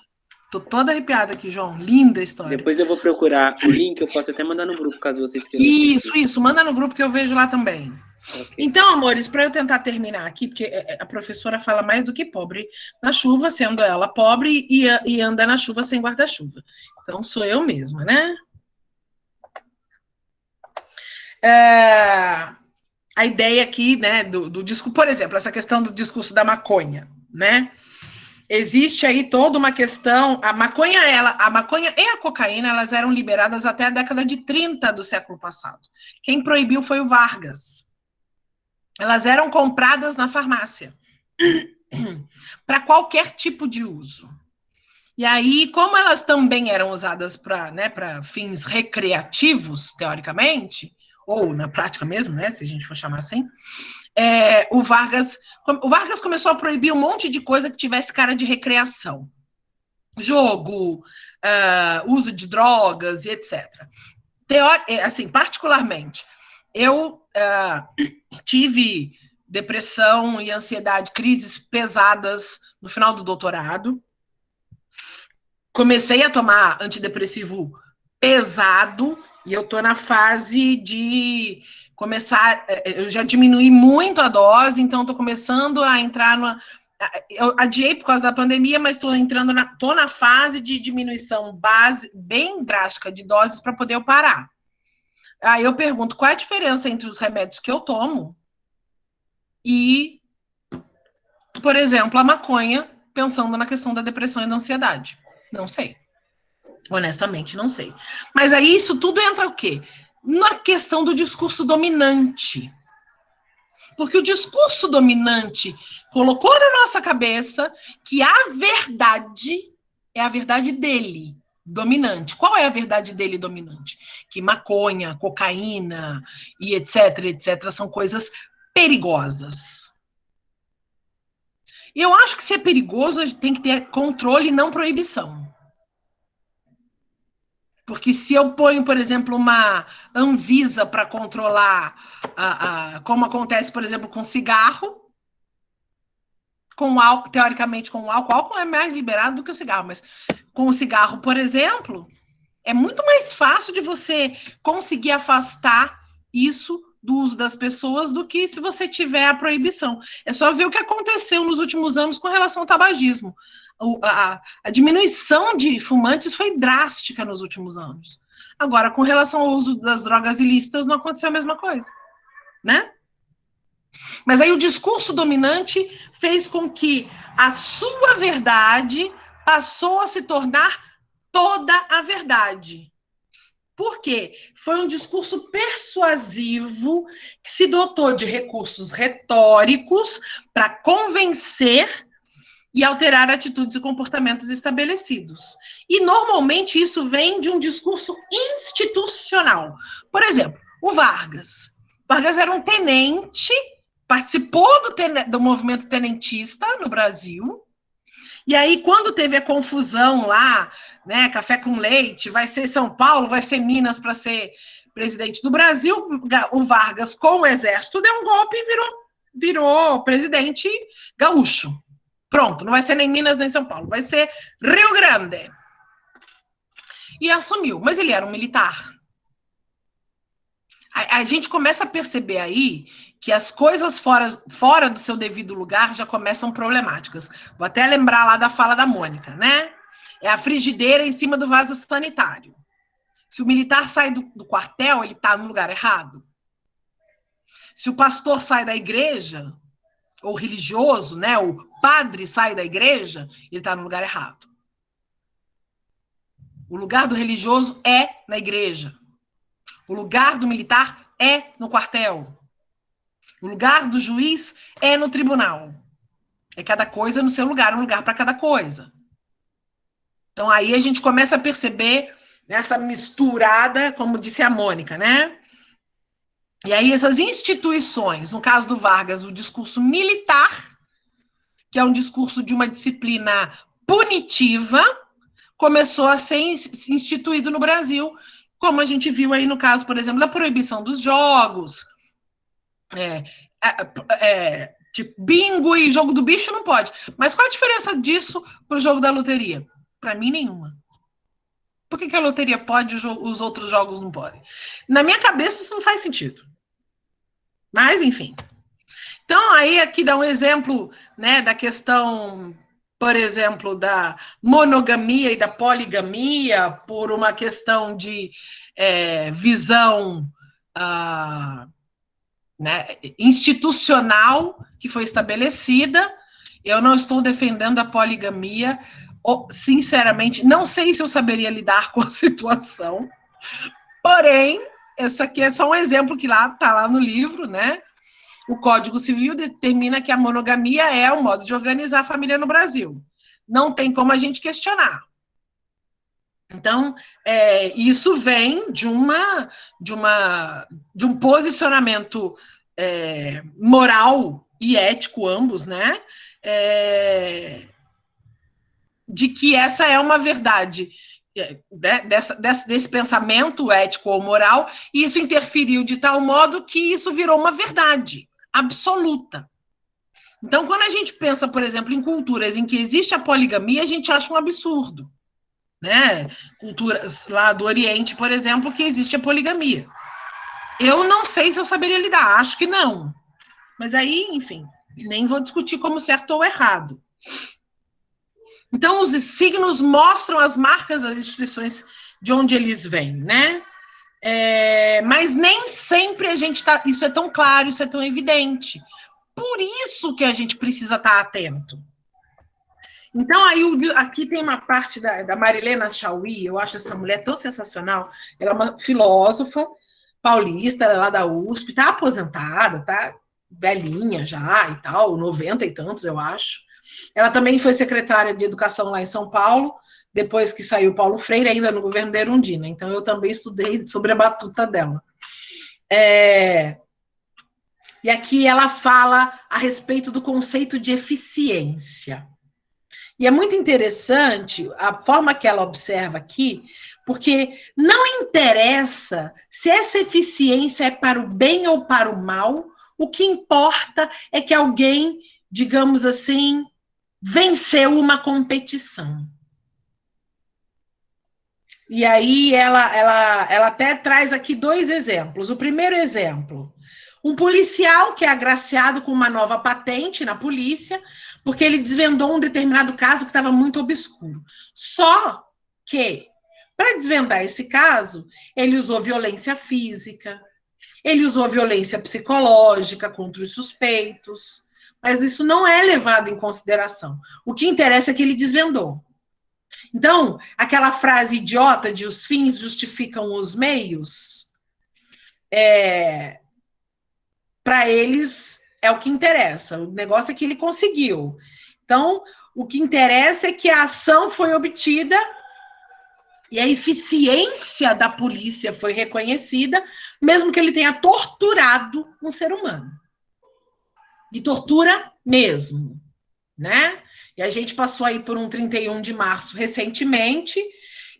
Speaker 1: Tô toda arrepiada aqui, João. Linda a história.
Speaker 5: Depois eu vou procurar o link, eu posso até mandar no grupo, caso vocês queiram.
Speaker 1: Isso. Manda no grupo que eu vejo lá também. Okay. Então, amores, para eu tentar terminar aqui, porque a professora fala mais do que pobre na chuva, sendo ela pobre e anda na chuva sem guarda-chuva. Então, sou eu mesma, né? A ideia aqui, né, do discurso, por exemplo, essa questão do discurso da maconha, né? Existe aí toda uma questão, a maconha e a cocaína, elas eram liberadas até a década de 30 do século passado. Quem proibiu foi o Vargas. Elas eram compradas na farmácia, para qualquer tipo de uso. E aí, como elas também eram usadas para fins recreativos, teoricamente, ou na prática mesmo, né, se a gente for chamar assim, o Vargas começou a proibir um monte de coisa que tivesse cara de recreação. Jogo, uso de drogas e etc. Assim, particularmente, eu tive depressão e ansiedade, crises pesadas no final do doutorado. Comecei a tomar antidepressivo pesado e eu tô na fase de começar, eu já diminui muito a dose, então estou começando a entrar eu adiei por causa da pandemia, mas tô na fase de diminuição bem drástica de doses para poder eu parar. Aí eu pergunto, qual é a diferença entre os remédios que eu tomo e, por exemplo, a maconha, pensando na questão da depressão e da ansiedade? Não sei. Honestamente, não sei. Mas aí isso tudo entra o quê? Na questão do discurso dominante. Porque o discurso dominante colocou na nossa cabeça que a verdade é a verdade dele, dominante. Qual é a verdade dele dominante? Que maconha, cocaína e etc, são coisas perigosas. E eu acho que se é perigoso, tem que ter controle e não proibição. Porque se eu ponho, por exemplo, uma Anvisa para controlar, como acontece, por exemplo, com cigarro, com álcool, teoricamente com o álcool é mais liberado do que o cigarro, mas com o cigarro, por exemplo, é muito mais fácil de você conseguir afastar isso do uso das pessoas do que se você tiver a proibição. É só ver o que aconteceu nos últimos anos com relação ao tabagismo. A diminuição de fumantes foi drástica nos últimos anos. Agora, com relação ao uso das drogas ilícitas, não aconteceu a mesma coisa, né? Mas aí o discurso dominante fez com que a sua verdade passou a se tornar toda a verdade. Por quê? Foi um discurso persuasivo que se dotou de recursos retóricos para convencer e alterar atitudes e comportamentos estabelecidos. E, normalmente, isso vem de um discurso institucional. Por exemplo, o Vargas. Vargas era um tenente, participou do movimento tenentista no Brasil, e aí, quando teve a confusão lá, né, café com leite, vai ser São Paulo, vai ser Minas para presidente do Brasil, o Vargas, com o exército, deu um golpe e virou presidente gaúcho. Pronto, não vai ser nem Minas nem São Paulo, vai ser Rio Grande. E assumiu, mas ele era um militar. A gente começa a perceber aí que as coisas fora do seu devido lugar já começam problemáticas. Vou até lembrar lá da fala da Mônica, né? É a frigideira em cima do vaso sanitário. Se o militar sai do quartel, ele está no lugar errado. Se o pastor sai da igreja, ou religioso, né? O padre sai da igreja, ele está no lugar errado. O lugar do religioso é na igreja. O lugar do militar é no quartel. O lugar do juiz é no tribunal. É cada coisa no seu lugar, um lugar para cada coisa. Então aí a gente começa a perceber essa misturada, como disse a Mônica, né? E aí essas instituições, no caso do Vargas, o discurso militar, que é um discurso de uma disciplina punitiva, começou a ser instituído no Brasil, como a gente viu aí no caso, por exemplo, da proibição dos jogos, tipo, bingo e jogo do bicho não pode. Mas qual a diferença disso para o jogo da loteria? Para mim, nenhuma. Por que a loteria pode e os outros jogos não podem? Na minha cabeça, isso não faz sentido. Mas, enfim. Então, aí aqui dá um exemplo, né, da questão, por exemplo, da monogamia e da poligamia, por uma questão de visão né, institucional que foi estabelecida. Eu não estou defendendo a poligamia. Sinceramente, não sei se eu saberia lidar com a situação. Porém, esse aqui é só um exemplo que está lá no livro, né? O Código Civil determina que a monogamia é o modo de organizar a família no Brasil. Não tem como a gente questionar. Então, isso vem de um posicionamento moral e ético, ambos, né? De que essa é uma verdade, desse pensamento ético ou moral, e isso interferiu de tal modo que isso virou uma verdade absoluta. Então, quando a gente pensa, por exemplo, em culturas em que existe a poligamia, a gente acha um absurdo, né? Culturas lá do Oriente, por exemplo, que existe a poligamia. Eu não sei se eu saberia lidar, acho que não. Mas aí, enfim, nem vou discutir como certo ou errado. Então, os signos mostram as marcas das instituições de onde eles vêm, né? Mas nem sempre a gente está... Isso é tão claro, isso é tão evidente. Por isso que a gente precisa estar atento. Então, aí, aqui tem uma parte da Marilena Chauí, eu acho essa mulher tão sensacional. Ela é uma filósofa paulista, ela é lá da USP, está aposentada, tá velhinha já e tal, 90 e tantos, eu acho. Ela também foi secretária de Educação lá em São Paulo, depois que saiu Paulo Freire, ainda no governo da Erundina. Então, eu também estudei sobre a batuta dela. E aqui ela fala a respeito do conceito de eficiência. E é muito interessante a forma que ela observa aqui, porque não interessa se essa eficiência é para o bem ou para o mal, o que importa é que alguém, digamos assim, venceu uma competição. E aí ela até traz aqui 2 exemplos. O primeiro exemplo, um policial que é agraciado com uma nova patente na polícia, porque ele desvendou um determinado caso que estava muito obscuro. Só que, para desvendar esse caso, ele usou violência física, ele usou violência psicológica contra os suspeitos, mas isso não é levado em consideração. O que interessa é que ele desvendou. Então, aquela frase idiota de os fins justificam os meios, para eles é o que interessa. O negócio é que ele conseguiu. Então, o que interessa é que a ação foi obtida e a eficiência da polícia foi reconhecida, mesmo que ele tenha torturado um ser humano. De tortura mesmo, né? E a gente passou aí por um 31 de março recentemente,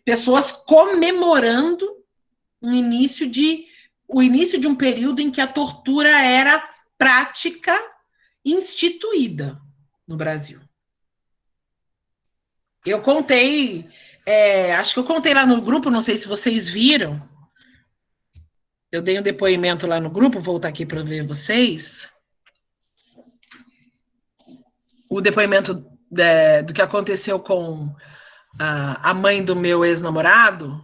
Speaker 1: pessoas comemorando o início de um período em que a tortura era prática instituída no Brasil. Eu contei, acho que eu contei lá no grupo, não sei se vocês viram. Eu dei um depoimento lá no grupo, vou voltar aqui para ver vocês. O depoimento do que aconteceu com a mãe do meu ex-namorado,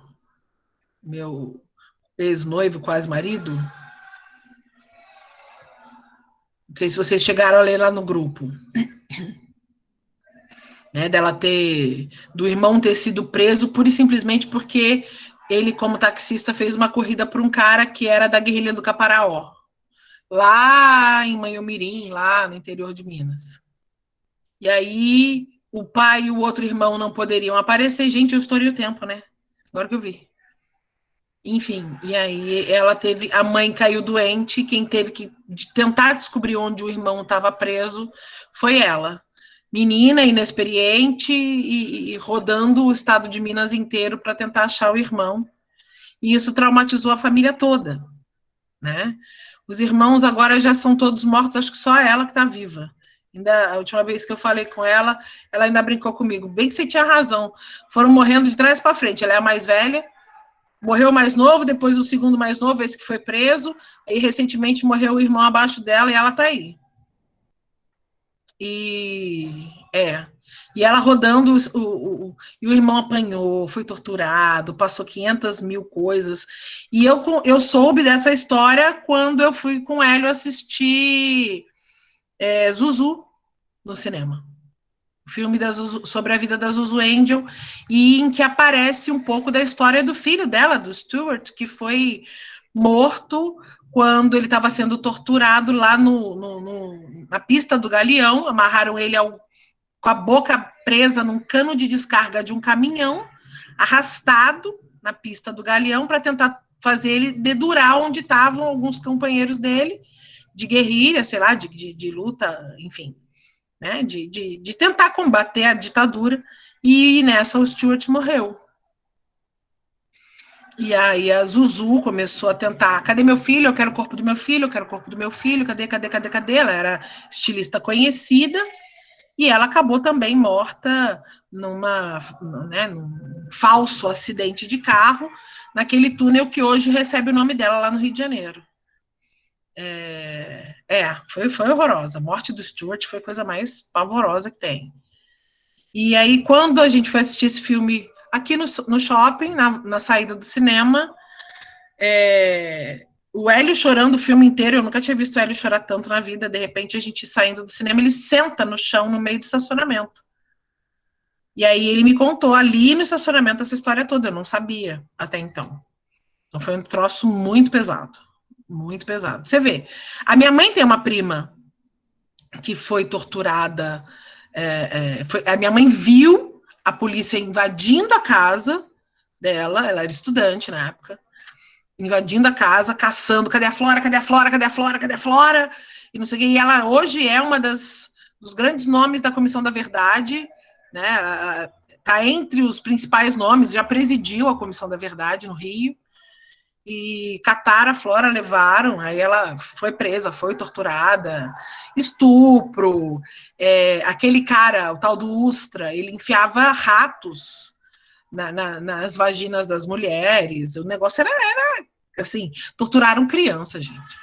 Speaker 1: meu ex-noivo, quase marido. Não sei se vocês chegaram a ler lá no grupo. Né, do irmão ter sido preso pura e simplesmente porque ele, como taxista, fez uma corrida por um cara que era da guerrilha do Caparaó, lá em Manhumirim, lá no interior de Minas. E aí o pai e o outro irmão não poderiam aparecer. Gente, eu estourei o tempo, né? Agora que eu vi. Enfim, e aí a mãe caiu doente, quem teve que tentar descobrir onde o irmão estava preso foi ela. Menina, inexperiente e rodando o estado de Minas inteiro para tentar achar o irmão. E isso traumatizou a família toda, né? Os irmãos agora já são todos mortos, acho que só ela que está viva. A última vez que eu falei com ela, ela ainda brincou comigo. Bem que você tinha razão. Foram morrendo de trás para frente. Ela é a mais velha, morreu o mais novo, depois o segundo mais novo, esse que foi preso. Aí, recentemente, morreu o irmão abaixo dela e ela está aí. E ela rodando, e o irmão apanhou, foi torturado, passou 500 mil coisas. E eu soube dessa história quando eu fui com o Hélio assistir Zuzu no cinema. O filme sobre a vida da Zuzu Angel, e em que aparece um pouco da história do filho dela, do Stuart, que foi morto quando ele estava sendo torturado lá na pista do Galeão. Amarraram ele com a boca presa num cano de descarga de um caminhão, arrastado na pista do Galeão para tentar fazer ele dedurar onde estavam alguns companheiros dele, de guerrilha, sei lá, de luta, enfim, né, de tentar combater a ditadura, e nessa o Stuart morreu. E aí a Zuzu começou a tentar, cadê meu filho? Eu quero o corpo do meu filho, eu quero o corpo do meu filho, cadê? Ela era estilista conhecida, e ela acabou também morta num falso acidente de carro, naquele túnel que hoje recebe o nome dela lá no Rio de Janeiro. Foi horrorosa. A morte do Stuart foi a coisa mais pavorosa que tem. E aí, quando a gente foi assistir esse filme aqui no shopping, na saída do cinema, o Hélio chorando o filme inteiro, eu nunca tinha visto o Hélio chorar tanto na vida. De repente, a gente saindo do cinema, ele senta no chão, no meio do estacionamento. E aí ele me contou ali no estacionamento essa história toda, eu não sabia até então. Então foi um troço muito pesado. Muito pesado. Você vê, a minha mãe tem uma prima que foi torturada. A minha mãe viu a polícia invadindo a casa dela, ela era estudante na época, invadindo a casa, caçando, cadê a Flora, cadê a Flora, cadê a Flora, cadê a Flora, e não sei o que, e ela hoje é uma dos grandes nomes da Comissão da Verdade, né, ela tá entre os principais nomes, já presidiu a Comissão da Verdade no Rio, e cataram a Flora, levaram, aí ela foi presa, foi torturada, estupro, aquele cara, o tal do Ustra, ele enfiava ratos nas vaginas das mulheres, o negócio era assim, torturaram criança, gente,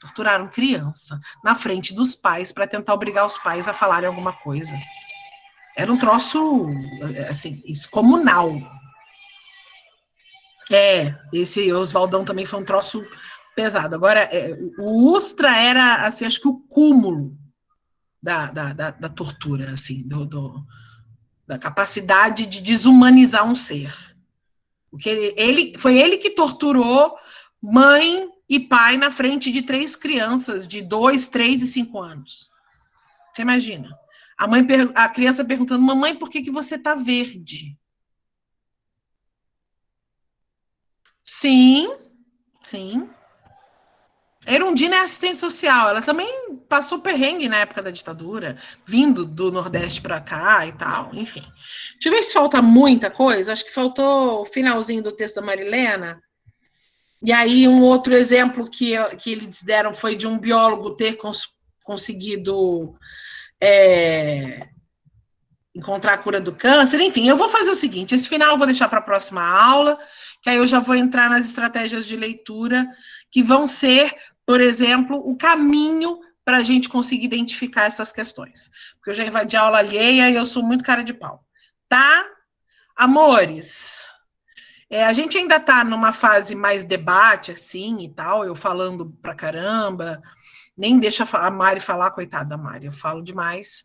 Speaker 1: torturaram criança, na frente dos pais, para tentar obrigar os pais a falarem alguma coisa. Era um troço, assim, excomunal. Esse Oswaldão também foi um troço pesado. Agora, o Ustra era, assim, acho que o cúmulo da tortura, assim, da capacidade de desumanizar um ser. Porque foi ele que torturou mãe e pai na frente de 3 crianças de 2, 3 e 5 anos. Você imagina? A criança perguntando, mamãe, por que você tá verde? Sim. Erundina é assistente social, ela também passou perrengue na época da ditadura, vindo do Nordeste para cá e tal, enfim. Deixa eu ver se falta muita coisa, acho que faltou o finalzinho do texto da Marilena. E aí, um outro exemplo que eles deram foi de um biólogo ter conseguido encontrar a cura do câncer. Enfim, eu vou fazer o seguinte, esse final eu vou deixar para a próxima aula, que aí eu já vou entrar nas estratégias de leitura, que vão ser, por exemplo, o caminho para a gente conseguir identificar essas questões. Porque eu já invadi a aula alheia e eu sou muito cara de pau. Tá? Amores, a gente ainda está numa fase mais debate, assim, e tal, eu falando pra caramba, nem deixa a Mari falar, coitada da Mari, eu falo demais.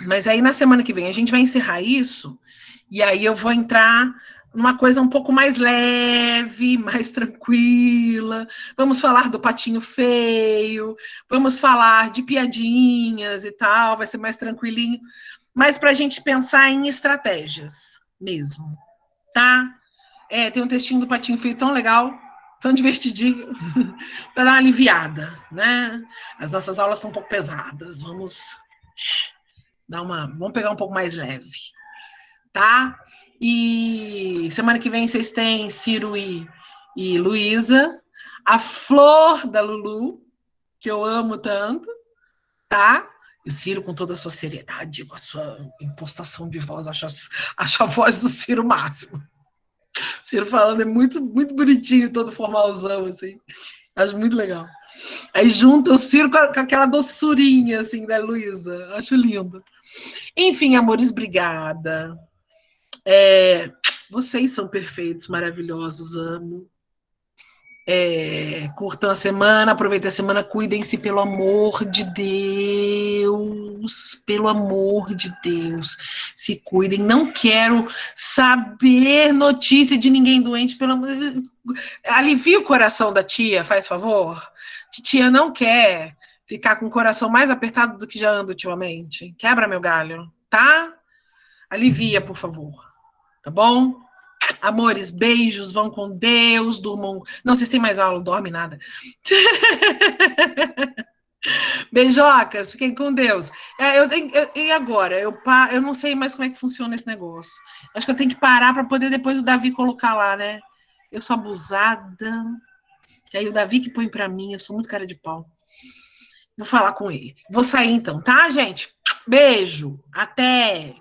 Speaker 1: Mas aí na semana que vem a gente vai encerrar isso, e aí eu vou entrar numa coisa um pouco mais leve, mais tranquila. Vamos falar do patinho feio, vamos falar de piadinhas e tal, vai ser mais tranquilinho, mas para a gente pensar em estratégias mesmo, tá? Tem um textinho do patinho feio tão legal, tão divertidinho, para dar uma aliviada, né? As nossas aulas estão um pouco pesadas, vamos pegar um pouco mais leve, tá? E semana que vem vocês têm Ciro e Luísa, a flor da Lulu, que eu amo tanto, tá? E o Ciro, com toda a sua seriedade, com a sua impostação de voz, acho a voz do Ciro máximo. O Ciro falando é muito, muito bonitinho, todo formalzão, assim. Acho muito legal. Aí junta o Ciro com aquela doçurinha, assim, da Luísa. Acho lindo. Enfim, amores, obrigada. Vocês são perfeitos, maravilhosos, amo. Curtam a semana, aproveitem a semana, cuidem-se, pelo amor de Deus, pelo amor de Deus, se cuidem, não quero saber notícia de ninguém doente, pelo amor de Deus. Alivia o coração da tia, faz favor, tia não quer ficar com o coração mais apertado do que já anda ultimamente, quebra meu galho, tá? Alivia, por favor, tá bom? Amores, beijos, vão com Deus, durmam. Não, vocês têm mais aula, não dorme nada. Beijocas, fiquem com Deus. E agora? Eu não sei mais como é que funciona esse negócio. Acho que eu tenho que parar para poder depois o Davi colocar lá, né? Eu sou abusada. E aí o Davi que põe para mim, eu sou muito cara de pau. Vou falar com ele. Vou sair então, tá, gente? Beijo. Até.